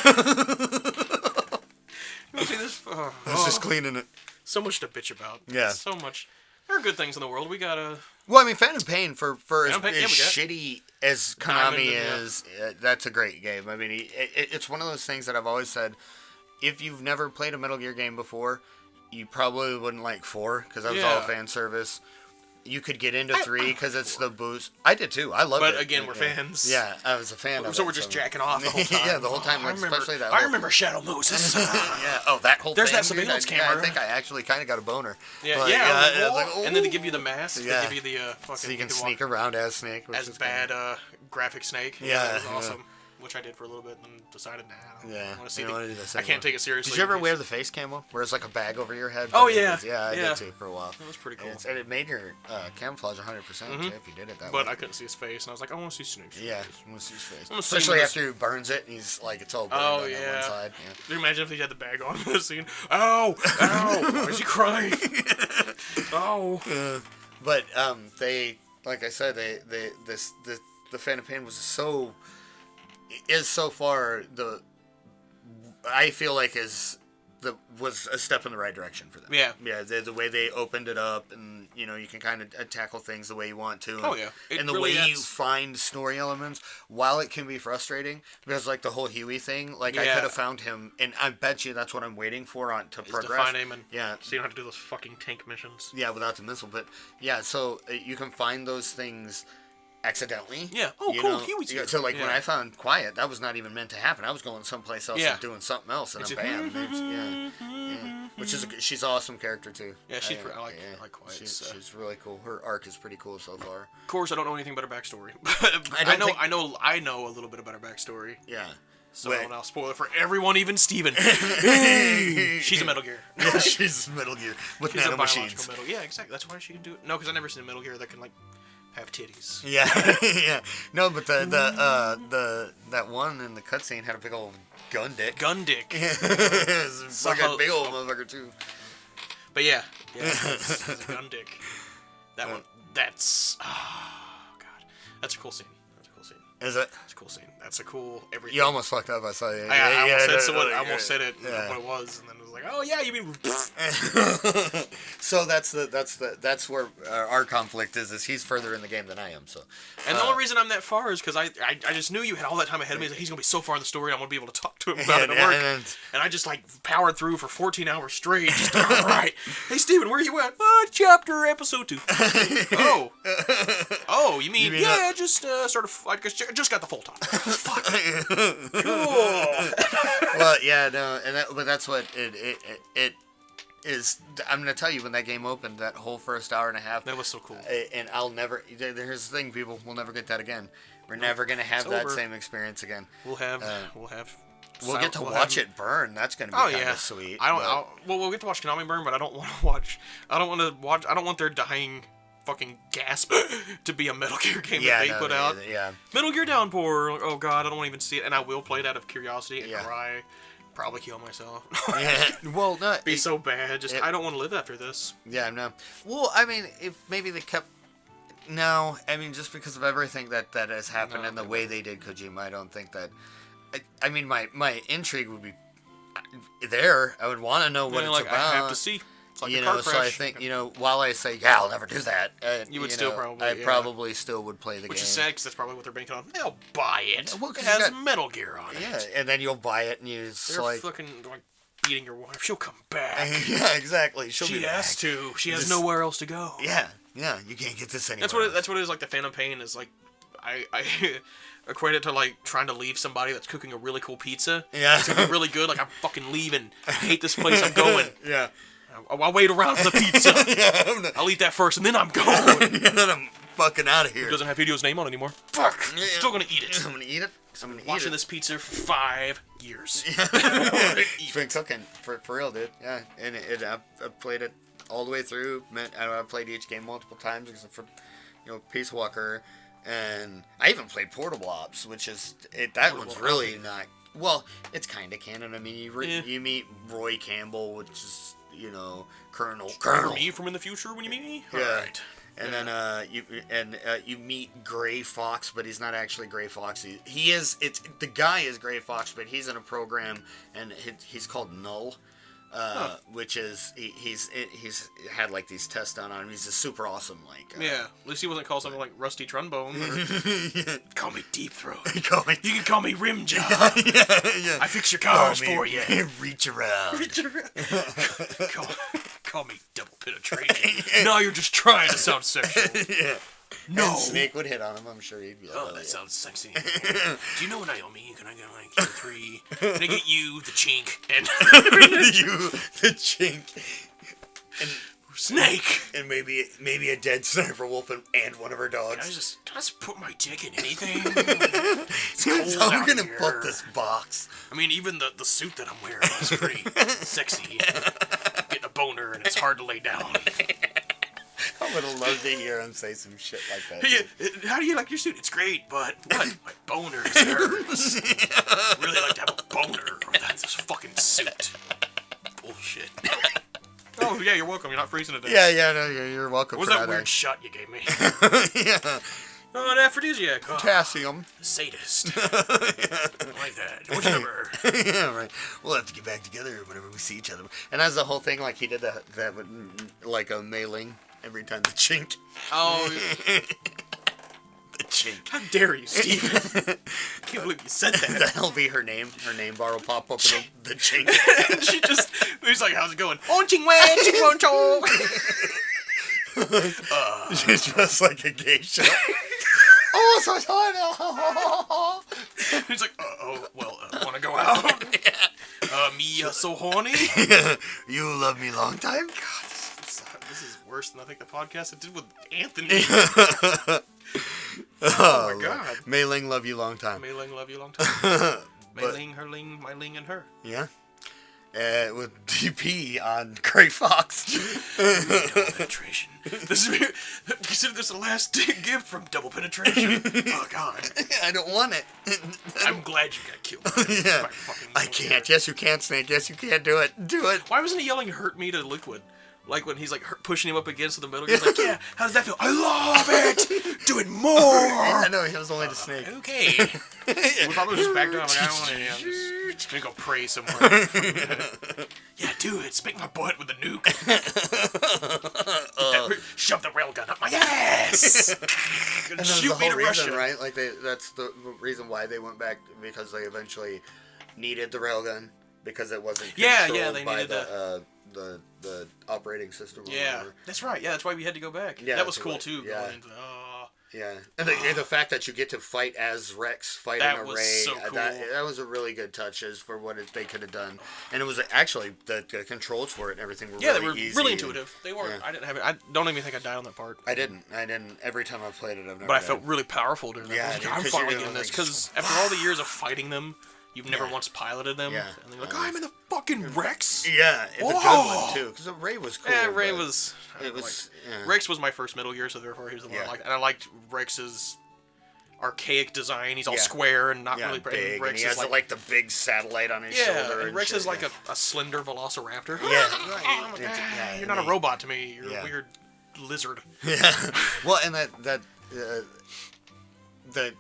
Speaker 1: wanna see this?
Speaker 2: I was just cleaning it.
Speaker 1: So much to bitch about.
Speaker 2: Yeah.
Speaker 1: So much. There are good things in the world. We gotta...
Speaker 2: Well, I mean, Phantom Pain, for as
Speaker 1: yeah,
Speaker 2: shitty as Konami is, that's a great game. I mean, it's one of those things that I've always said, if you've never played a Metal Gear game before, you probably wouldn't like 4, because that was all fan service. You could get into 3, because it's the boost. I did too. I loved it.
Speaker 1: But again, we're fans.
Speaker 2: Yeah, I was a fan of it.
Speaker 1: So we're just jacking off the whole time.
Speaker 2: Yeah, the whole time, like, especially that.
Speaker 1: I remember Shadow Moses.
Speaker 2: Yeah, that whole
Speaker 1: There's
Speaker 2: thing.
Speaker 1: that surveillance camera.
Speaker 2: I think I actually kind of got a boner.
Speaker 1: Yeah,
Speaker 2: but,
Speaker 1: like,
Speaker 2: oh.
Speaker 1: And then they give you the mask.
Speaker 2: Yeah.
Speaker 1: They give you the fucking...
Speaker 2: So you can sneak around as Snake.
Speaker 1: As bad graphic Snake.
Speaker 2: Yeah,
Speaker 1: that was awesome. Which I did for a little bit and then decided, nah, I don't want to see I can't take it seriously.
Speaker 2: Did you ever wear the face camo? Where it's like a bag over your head?
Speaker 1: Oh, yeah.
Speaker 2: Yeah, I did too for a while.
Speaker 1: That was pretty cool.
Speaker 2: And it made your camouflage 100% too, if you did it that way.
Speaker 1: But I couldn't see his face, and I was like, I want to see Snake's
Speaker 2: Yeah,
Speaker 1: face.
Speaker 2: I want to see his face.
Speaker 1: Especially
Speaker 2: after he burns it, and he's like, it's all burned on that one side. Yeah.
Speaker 1: Can you imagine if he had the bag on in the scene? Ow! Ow! Why is he crying? Oh!
Speaker 2: But they, like I said, the Phantom Pain was so far I feel like was a step in the right direction for them.
Speaker 1: Yeah.
Speaker 2: Yeah, the way they opened it up, and you know, you can kind of tackle things the way you want to.
Speaker 1: Oh yeah.
Speaker 2: And the way you find story elements, while it can be frustrating, because like the whole Huey thing, like I could have found him, and I bet you that's what I'm waiting for to progress.
Speaker 1: To find him, and
Speaker 2: yeah,
Speaker 1: so you don't have to do those fucking tank missions.
Speaker 2: Yeah, without the missile, but yeah, so you can find those things accidentally.
Speaker 1: Yeah. Oh, cool. Huey's here.
Speaker 2: So, like, when I found Quiet, that was not even meant to happen. I was going someplace else and doing something else, and then bam. Which is she's an awesome character, too.
Speaker 1: Yeah, she's I like Quiet.
Speaker 2: She's really cool. Her arc is pretty cool so far.
Speaker 1: Of course, I don't know anything about her backstory. I know a little bit about her backstory.
Speaker 2: Yeah.
Speaker 1: So I'll spoil it for everyone, even Steven. She's a Metal Gear.
Speaker 2: Yeah, she's Metal Gear with nanomachines.
Speaker 1: Yeah, exactly. That's why she can do it. No, because I've never seen a Metal Gear that can, like, have titties.
Speaker 2: Yeah, yeah. No, but that one in the cutscene had a big old gun dick.
Speaker 1: Gun dick.
Speaker 2: It's like a big old motherfucker too.
Speaker 1: But yeah, it's a gun dick. That one. That's god. That's a cool scene.
Speaker 2: Is it?
Speaker 1: It's a cool scene. That's a cool everything.
Speaker 2: You almost fucked up. I saw you.
Speaker 1: I almost said it. What it was, and then it was like, oh yeah, you mean.
Speaker 2: So that's where our conflict is he's further in the game than I am. So.
Speaker 1: And the only reason I'm that far is because I just knew you had all that time ahead of me. He's gonna be so far in the story, I'm gonna be able to talk to him about it at work. And I just like powered through for 14 hours straight. Just all right. Hey Steven, where are you at? Chapter episode 2. Oh, you mean just sort of like just got the full time. Fuck. Cool.
Speaker 2: Well, yeah, no, but that's what it is. I'm gonna tell you, when that game opened, that whole first hour and a half,
Speaker 1: that was so cool.
Speaker 2: And I'll never. Here's the thing, people, we'll never get that again. We're never gonna have that same experience again.
Speaker 1: We'll
Speaker 2: get to watch it burn. That's gonna be kind of sweet.
Speaker 1: We'll get to watch Konami burn, but I don't want their dying fucking gasp to be a Metal Gear game that they put out.
Speaker 2: Yeah.
Speaker 1: Metal Gear Downpour. Oh god, I don't want to even see it, and I will play it out of curiosity and cry. Probably kill myself.
Speaker 2: Yeah. Well, no.
Speaker 1: Be so bad. I don't want to live after this.
Speaker 2: Yeah, no. Well, I mean, if maybe they kept. No, I mean, just because of everything that has happened and the way they did Kojima, I don't think that. I mean, my intrigue would be there. I would want to know what it's about.
Speaker 1: I have to see. Like
Speaker 2: you know, so I think, while I say, yeah, I'll never do that,
Speaker 1: you would still probably.
Speaker 2: I probably still would play the game.
Speaker 1: Which is sad, because that's probably what they're banking on. They'll buy it. Well, it has Metal Gear on it.
Speaker 2: Yeah, and then you'll buy it, and they're
Speaker 1: fucking like beating your wife. She'll come back.
Speaker 2: Yeah, exactly.
Speaker 1: She has to. She has nowhere else to go.
Speaker 2: Yeah, you can't get this anywhere.
Speaker 1: That's what it is. Like the Phantom Pain is like, I equate it to like trying to leave somebody that's cooking a really cool pizza.
Speaker 2: Yeah,
Speaker 1: it's gonna be really good. Like, I'm fucking leaving. I hate this place. I'm going.
Speaker 2: Yeah.
Speaker 1: I'll wait around for the pizza. I'll eat that first, and then I'm going.
Speaker 2: And then I'm fucking out of here.
Speaker 1: It doesn't have Hidio's name on it anymore. Fuck. I'm still gonna eat it.
Speaker 2: I'm gonna eat it. I'm gonna
Speaker 1: watching
Speaker 2: eat
Speaker 1: this pizza for 5 years.
Speaker 2: It's been cooking for real, dude. Yeah, and I played it all the way through. I played each game multiple times except for, Peace Walker, and I even played Portable Ops, which is that one's really not. Well, it's kind of canon. I mean, you meet Roy Campbell, which is Colonel.
Speaker 3: Remember me from in the future when you meet me?
Speaker 2: Yeah.
Speaker 3: All right.
Speaker 2: And then you meet Gray Fox, but he's not actually Gray Fox. He is. The guy is Gray Fox, but he's in a program, and he's called Null, which is he's had like these tests done on him. He's a super awesome
Speaker 1: yeah. At least he wasn't called something like Rusty Trunbone.
Speaker 3: Call me Deep Throat.
Speaker 2: You
Speaker 3: can call me Rim Job.
Speaker 2: yeah.
Speaker 3: I fix your cars for you.
Speaker 2: Reach around.
Speaker 3: Call me Double Penetration. No, you're just trying to sound sexual.
Speaker 2: Yeah.
Speaker 3: No.
Speaker 2: And Snake would hit on him. I'm sure he'd be like,
Speaker 3: Oh, that sounds sexy. Do you know Naomi? Can I get like you three? Can I get you, the chink, and
Speaker 2: you, the chink, and
Speaker 3: Snake,
Speaker 2: and maybe a dead sniper wolf and one of her dogs.
Speaker 3: Can I just put my dick in anything?
Speaker 2: It's cold I'm gonna fuck this box.
Speaker 3: I mean, even the suit that I'm wearing is pretty sexy. Getting a boner and it's hard to lay down.
Speaker 2: I would have loved to hear him say some shit like that.
Speaker 3: Hey, how do you like your suit? It's great, but what? My boner hurts. I'd really like to have a boner or that's this fucking suit. Bullshit.
Speaker 1: Oh, yeah, you're welcome. You're not freezing to death.
Speaker 2: Yeah, no, you're welcome.
Speaker 3: What was that weird shot you gave me?
Speaker 2: Yeah.
Speaker 1: Oh, an aphrodisiac. Oh,
Speaker 2: Potassium.
Speaker 3: Sadist. I like that. What's your number?
Speaker 2: Yeah, right. We'll have to get back together whenever we see each other. And that's the whole thing. Like he did that with like a mailing every time the chink.
Speaker 1: Oh,
Speaker 2: the chink.
Speaker 1: how dare you, Steven? I can't believe you said that.
Speaker 2: That'll be her name. Her name bar will pop up in the chink.
Speaker 1: And he's like, how's it going? On ching wen, ching won chong.
Speaker 2: She's just like a geisha. Oh, so sorry.
Speaker 1: He's like, well, wanna go out? Me so horny?
Speaker 2: You love me long time?
Speaker 1: God, this is worse than I think the podcast I did with Anthony. Oh my god.
Speaker 2: Mei Ling, love you long time.
Speaker 1: Mei Ling, love you long time. Mei Ling, her Ling, my Ling, and her.
Speaker 2: Yeah. With DP on Gray Fox.
Speaker 3: Penetration.
Speaker 1: Consider this the last gift from Double Penetration. Oh god.
Speaker 2: I don't want it.
Speaker 3: I'm glad you got killed.
Speaker 2: Yeah. I can't. Yes, you can, Snake. Yes, you can. Do it. Do it.
Speaker 1: Why wasn't he yelling "hurt me" to Liquid? Like when he's like pushing him up against the middle, he's like, "Yeah, how does that feel? I love it. Do it more."
Speaker 2: I know he was only the snake.
Speaker 3: Okay.
Speaker 1: We probably just back down. Like, I don't want to. I'm just gonna go pray somewhere.
Speaker 3: Yeah, do it. Spank my butt with a nuke. Shove the railgun up my ass.
Speaker 2: And that's
Speaker 3: Shoot
Speaker 2: the
Speaker 3: me
Speaker 2: whole
Speaker 3: to
Speaker 2: reason,
Speaker 3: Russia.
Speaker 2: right? Like that's the reason why they went back, because they eventually needed the railgun because it wasn't controlled
Speaker 1: they
Speaker 2: by
Speaker 1: needed
Speaker 2: the operating system. Or
Speaker 1: Yeah,
Speaker 2: whatever.
Speaker 1: that's right. Yeah, that's why we had to go back.
Speaker 2: Yeah,
Speaker 1: that was
Speaker 2: that's
Speaker 1: cool
Speaker 2: right.
Speaker 1: too.
Speaker 2: Yeah.
Speaker 1: Going into,
Speaker 2: Yeah, and the fact that you get to fight as Rex fighting
Speaker 1: That
Speaker 2: a
Speaker 1: was
Speaker 2: Ray,
Speaker 1: so cool.
Speaker 2: that was a really good touch as for what they could have done. And it was actually the controls for it and everything were
Speaker 1: yeah,
Speaker 2: really
Speaker 1: they were
Speaker 2: easy.
Speaker 1: really intuitive. They weren't.
Speaker 2: Yeah.
Speaker 1: I didn't have it. I don't even think I died on that part.
Speaker 2: I didn't. Every time I played it, I've never.
Speaker 1: But I
Speaker 2: died.
Speaker 1: felt really powerful during that.
Speaker 2: Yeah,
Speaker 1: I was like,
Speaker 2: dude,
Speaker 1: I'm
Speaker 2: 'cause
Speaker 1: finally
Speaker 2: you're
Speaker 1: getting this
Speaker 2: like,
Speaker 1: because after all the years of fighting them, you've never
Speaker 2: Yeah.
Speaker 1: once piloted them.
Speaker 2: Yeah.
Speaker 1: And they're like, I'm in a fucking Rex.
Speaker 2: Yeah, it's a good
Speaker 1: Whoa!
Speaker 2: one too, because the Ray was cool.
Speaker 1: Yeah, Ray
Speaker 2: but
Speaker 1: was.
Speaker 2: It was. Yeah.
Speaker 1: Rex was my first Metal Gear, so therefore he was the one I
Speaker 2: Yeah.
Speaker 1: liked. And I liked Rex's archaic design. He's all
Speaker 2: Yeah.
Speaker 1: square and not
Speaker 2: Yeah,
Speaker 1: really
Speaker 2: big, and
Speaker 1: Rex
Speaker 2: he
Speaker 1: is
Speaker 2: has like the big satellite on his shoulder.
Speaker 1: and Rex
Speaker 2: shit,
Speaker 1: is like
Speaker 2: yeah.
Speaker 1: a slender velociraptor.
Speaker 2: Yeah.
Speaker 1: Oh my God.
Speaker 2: Yeah,
Speaker 1: You're not a robot to me. You're
Speaker 2: Yeah.
Speaker 1: a weird lizard.
Speaker 2: Yeah. Well, and that the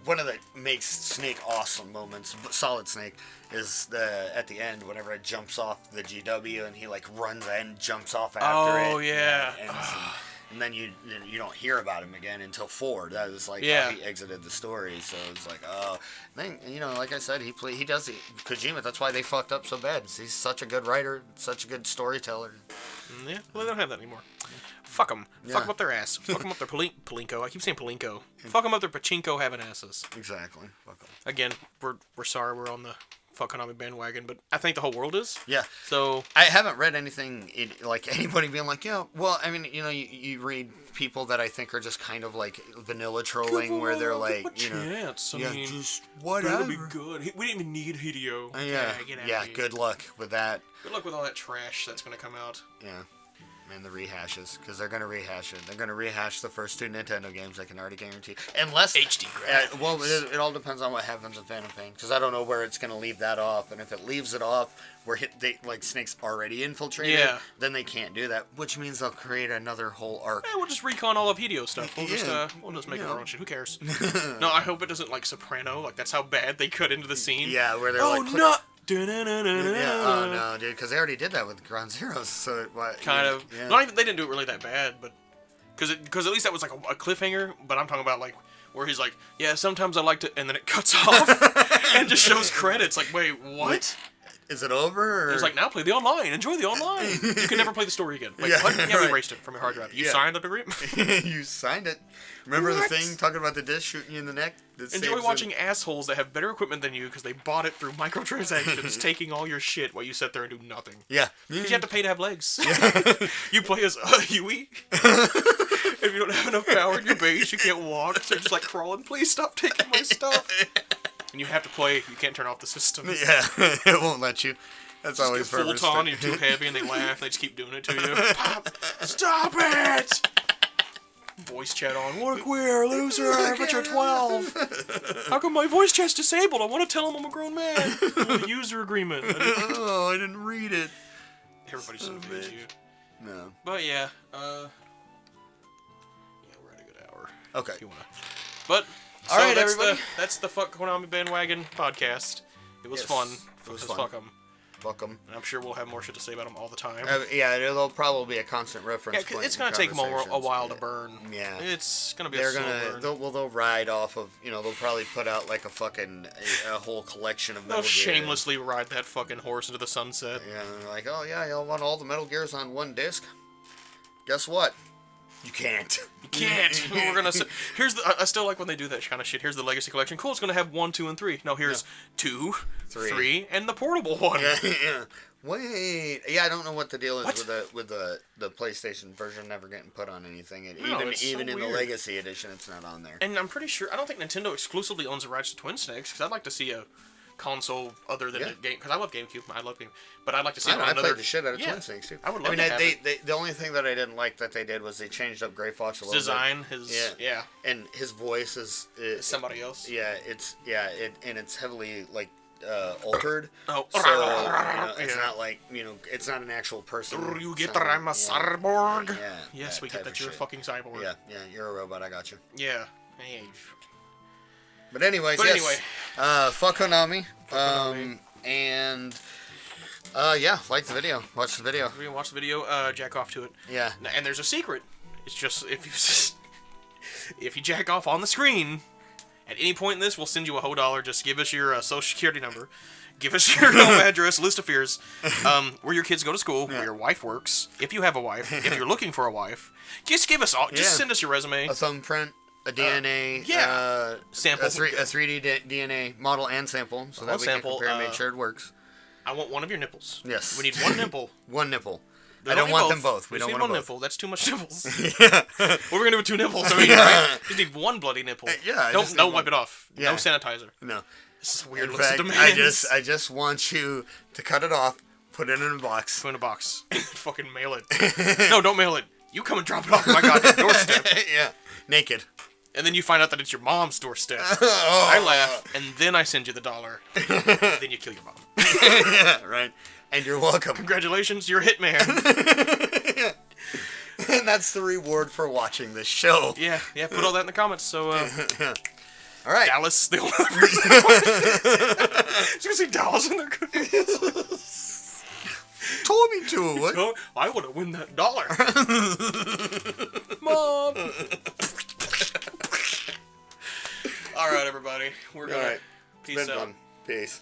Speaker 2: one of the makes Snake awesome moments, Solid Snake, is at the end whenever it jumps off the GW and he like runs and jumps off after it.
Speaker 1: Oh, yeah.
Speaker 2: And then you don't hear about him again until 4. That was like
Speaker 1: Yeah.
Speaker 2: how he exited the story. So it's like, oh, then like I said, he does Kojima. That's why they fucked up so bad. He's such a good writer, such a good storyteller.
Speaker 1: Yeah, well, they don't have that anymore. Fuck them.
Speaker 2: Yeah.
Speaker 1: Fuck them up their ass. Fuck them up their palinko. I keep saying palinko. Fuck them up their pachinko having asses.
Speaker 2: Exactly. Fuck 'em.
Speaker 1: Again, we're sorry. We're on the fuck Konami bandwagon, but I think the whole world is.
Speaker 2: Yeah.
Speaker 1: So
Speaker 2: I haven't read anything like anybody being like, yeah, well, I mean, you know, you read people that I think are just kind of like vanilla trolling, where they're like, you know,
Speaker 1: chance. I mean,
Speaker 2: just whatever.
Speaker 1: It'll be good. We didn't even need Hideo.
Speaker 2: Yeah,
Speaker 1: get out
Speaker 2: yeah.
Speaker 1: of here.
Speaker 2: Good luck with that.
Speaker 1: Good luck with all that trash that's gonna come out.
Speaker 2: Yeah. And the rehashes, because they're going to rehash it. They're going to rehash the first 2 Nintendo games, I can already guarantee. Unless...
Speaker 1: HD graphics.
Speaker 2: Well, it all depends on what happens in Phantom Pain, because I don't know where it's going to leave that off. And if it leaves it off where like Snake's already infiltrated, then they can't do that, which means they'll create another whole arc.
Speaker 1: We'll just recon all of Hideo stuff. We'll just make our own shit. Who cares? No, I hope it doesn't like Soprano. Like, that's how bad they cut into the scene.
Speaker 2: Yeah, where they're
Speaker 1: like...
Speaker 2: no! Yeah, oh no, dude, because they already did that with Ground Zeroes, so
Speaker 1: kind of.
Speaker 2: Yeah.
Speaker 1: Not even, they didn't do it really that bad, but because at least that was like a cliffhanger. But I'm talking about like where he's like, yeah, sometimes I like to, and then it cuts off and just shows credits. Like, wait, what?
Speaker 2: Is it over? Or?
Speaker 1: It's like, now play the online. Enjoy the online. You can never play the story again. Wait, what? Yeah, we erased it from your hard drive. You signed that agreement?
Speaker 2: You signed it. Remember the thing talking about the disc shooting you in the neck?
Speaker 1: Enjoy watching assholes that have better equipment than you because they bought it through microtransactions, taking all your shit while you sit there and do nothing.
Speaker 2: Yeah.
Speaker 1: Because you have to pay to have legs. Yeah. You play as Huey. If you don't have enough power in your base, you can't walk. So you're just like crawling. Please stop taking my stuff. And you have to play. You can't turn off the system.
Speaker 2: Yeah, it won't let you. That's always
Speaker 1: full on. You're too heavy, and they laugh. They just keep doing it to you. Stop it! Voice chat on. What a queer loser! But you're 12. How come my voice chat's disabled? I want to tell him I'm a grown man. The user agreement.
Speaker 2: I didn't read it.
Speaker 1: Everybody's so bad you.
Speaker 2: No.
Speaker 1: But yeah, we're at a good hour.
Speaker 2: Okay.
Speaker 1: If you wanna. But.
Speaker 2: All right, everybody.
Speaker 1: That's the Fuck Konami Bandwagon podcast. It was fun.
Speaker 2: It was fun.
Speaker 1: Fuck them.
Speaker 2: Fuck them.
Speaker 1: And I'm sure we'll have more shit to say about them all the time.
Speaker 2: Yeah, it'll probably be a constant reference.
Speaker 1: Yeah, it's gonna take them a while to burn.
Speaker 2: Yeah,
Speaker 1: it's gonna be.
Speaker 2: They'll ride off of. They'll probably put out like a whole collection of. Metal
Speaker 1: They'll shamelessly ride that fucking horse into the sunset.
Speaker 2: Yeah, and they're like, oh yeah, y'all want all the Metal Gears on one disc? Guess what? You can't.
Speaker 1: You can't. We're gonna. Here's the. I still like when they do that kind of shit. Here's the Legacy Collection. Cool. It's gonna have 1, 2, and 3. No, here's 2, 3, and the portable one.
Speaker 2: Yeah. Wait. Yeah, I don't know what the deal is with the PlayStation version never getting put on anything. Even in the Legacy Edition, it's not on there.
Speaker 1: And I'm pretty sure I don't think Nintendo exclusively owns the rights to Twin Snakes because I'd like to see a console other than a game because I love GameCube. I love Game, but I'd like to see
Speaker 2: I played the shit out of Twin Snakes too.
Speaker 1: I would love to have it.
Speaker 2: The only thing that I didn't like that they did was they changed up Gray Fox a little
Speaker 1: design.
Speaker 2: bit. And his voice is
Speaker 1: somebody else.
Speaker 2: Yeah, it's heavily like altered.
Speaker 1: Oh,
Speaker 2: so it's not like it's not an actual person.
Speaker 1: You get that I'm a cyborg.
Speaker 2: Yeah.
Speaker 1: Yes, we get that you're a fucking cyborg.
Speaker 2: Yeah, you're a robot. I got you.
Speaker 1: Yeah. Hey.
Speaker 2: But anyways, fuck Konami. And like the video. Watch the video.
Speaker 1: Watch the video. Jack off to it.
Speaker 2: Yeah.
Speaker 1: And there's a secret. It's just if you jack off on the screen at any point in this, we'll send you a whole $1. Just give us your social security number. Give us your home address, list of fears, where your kids go to school, where your wife works. If you have a wife, if you're looking for a wife, just give us all. Just send us your resume.
Speaker 2: A thumbprint. A DNA
Speaker 1: sample,
Speaker 2: a 3D DNA model and sample, so that we can compare and make sure it works.
Speaker 1: I want one of your nipples.
Speaker 2: Yes,
Speaker 1: we need one nipple.
Speaker 2: One nipple. I don't want them both. We don't want
Speaker 1: one
Speaker 2: both.
Speaker 1: Nipple. That's too much nipples. What are we gonna do with 2 nipples? I mean, right? You need one bloody nipple. Don't wipe it off. No sanitizer.
Speaker 2: No.
Speaker 1: This is weird.
Speaker 2: In fact, I just want you to cut it off, put it in a box.
Speaker 1: Put it in a box. Fucking mail it. No, don't mail it. You come and drop it off at my goddamn doorstep.
Speaker 2: Yeah, naked.
Speaker 1: And then you find out that it's your mom's doorstep. I laugh, and then I send you the $1. Then you kill your mom.
Speaker 2: Yeah, right. And you're welcome.
Speaker 1: Congratulations, you're a hitman.
Speaker 2: And that's the reward for watching this show.
Speaker 1: Yeah. Put all that in the comments. So,
Speaker 2: all right.
Speaker 1: Dallas, the only person. I was gonna say Dallas in there.
Speaker 2: Told me to. What?
Speaker 1: I want to win that $1. Mom. All right, everybody. We're gonna.
Speaker 2: Peace out. Peace.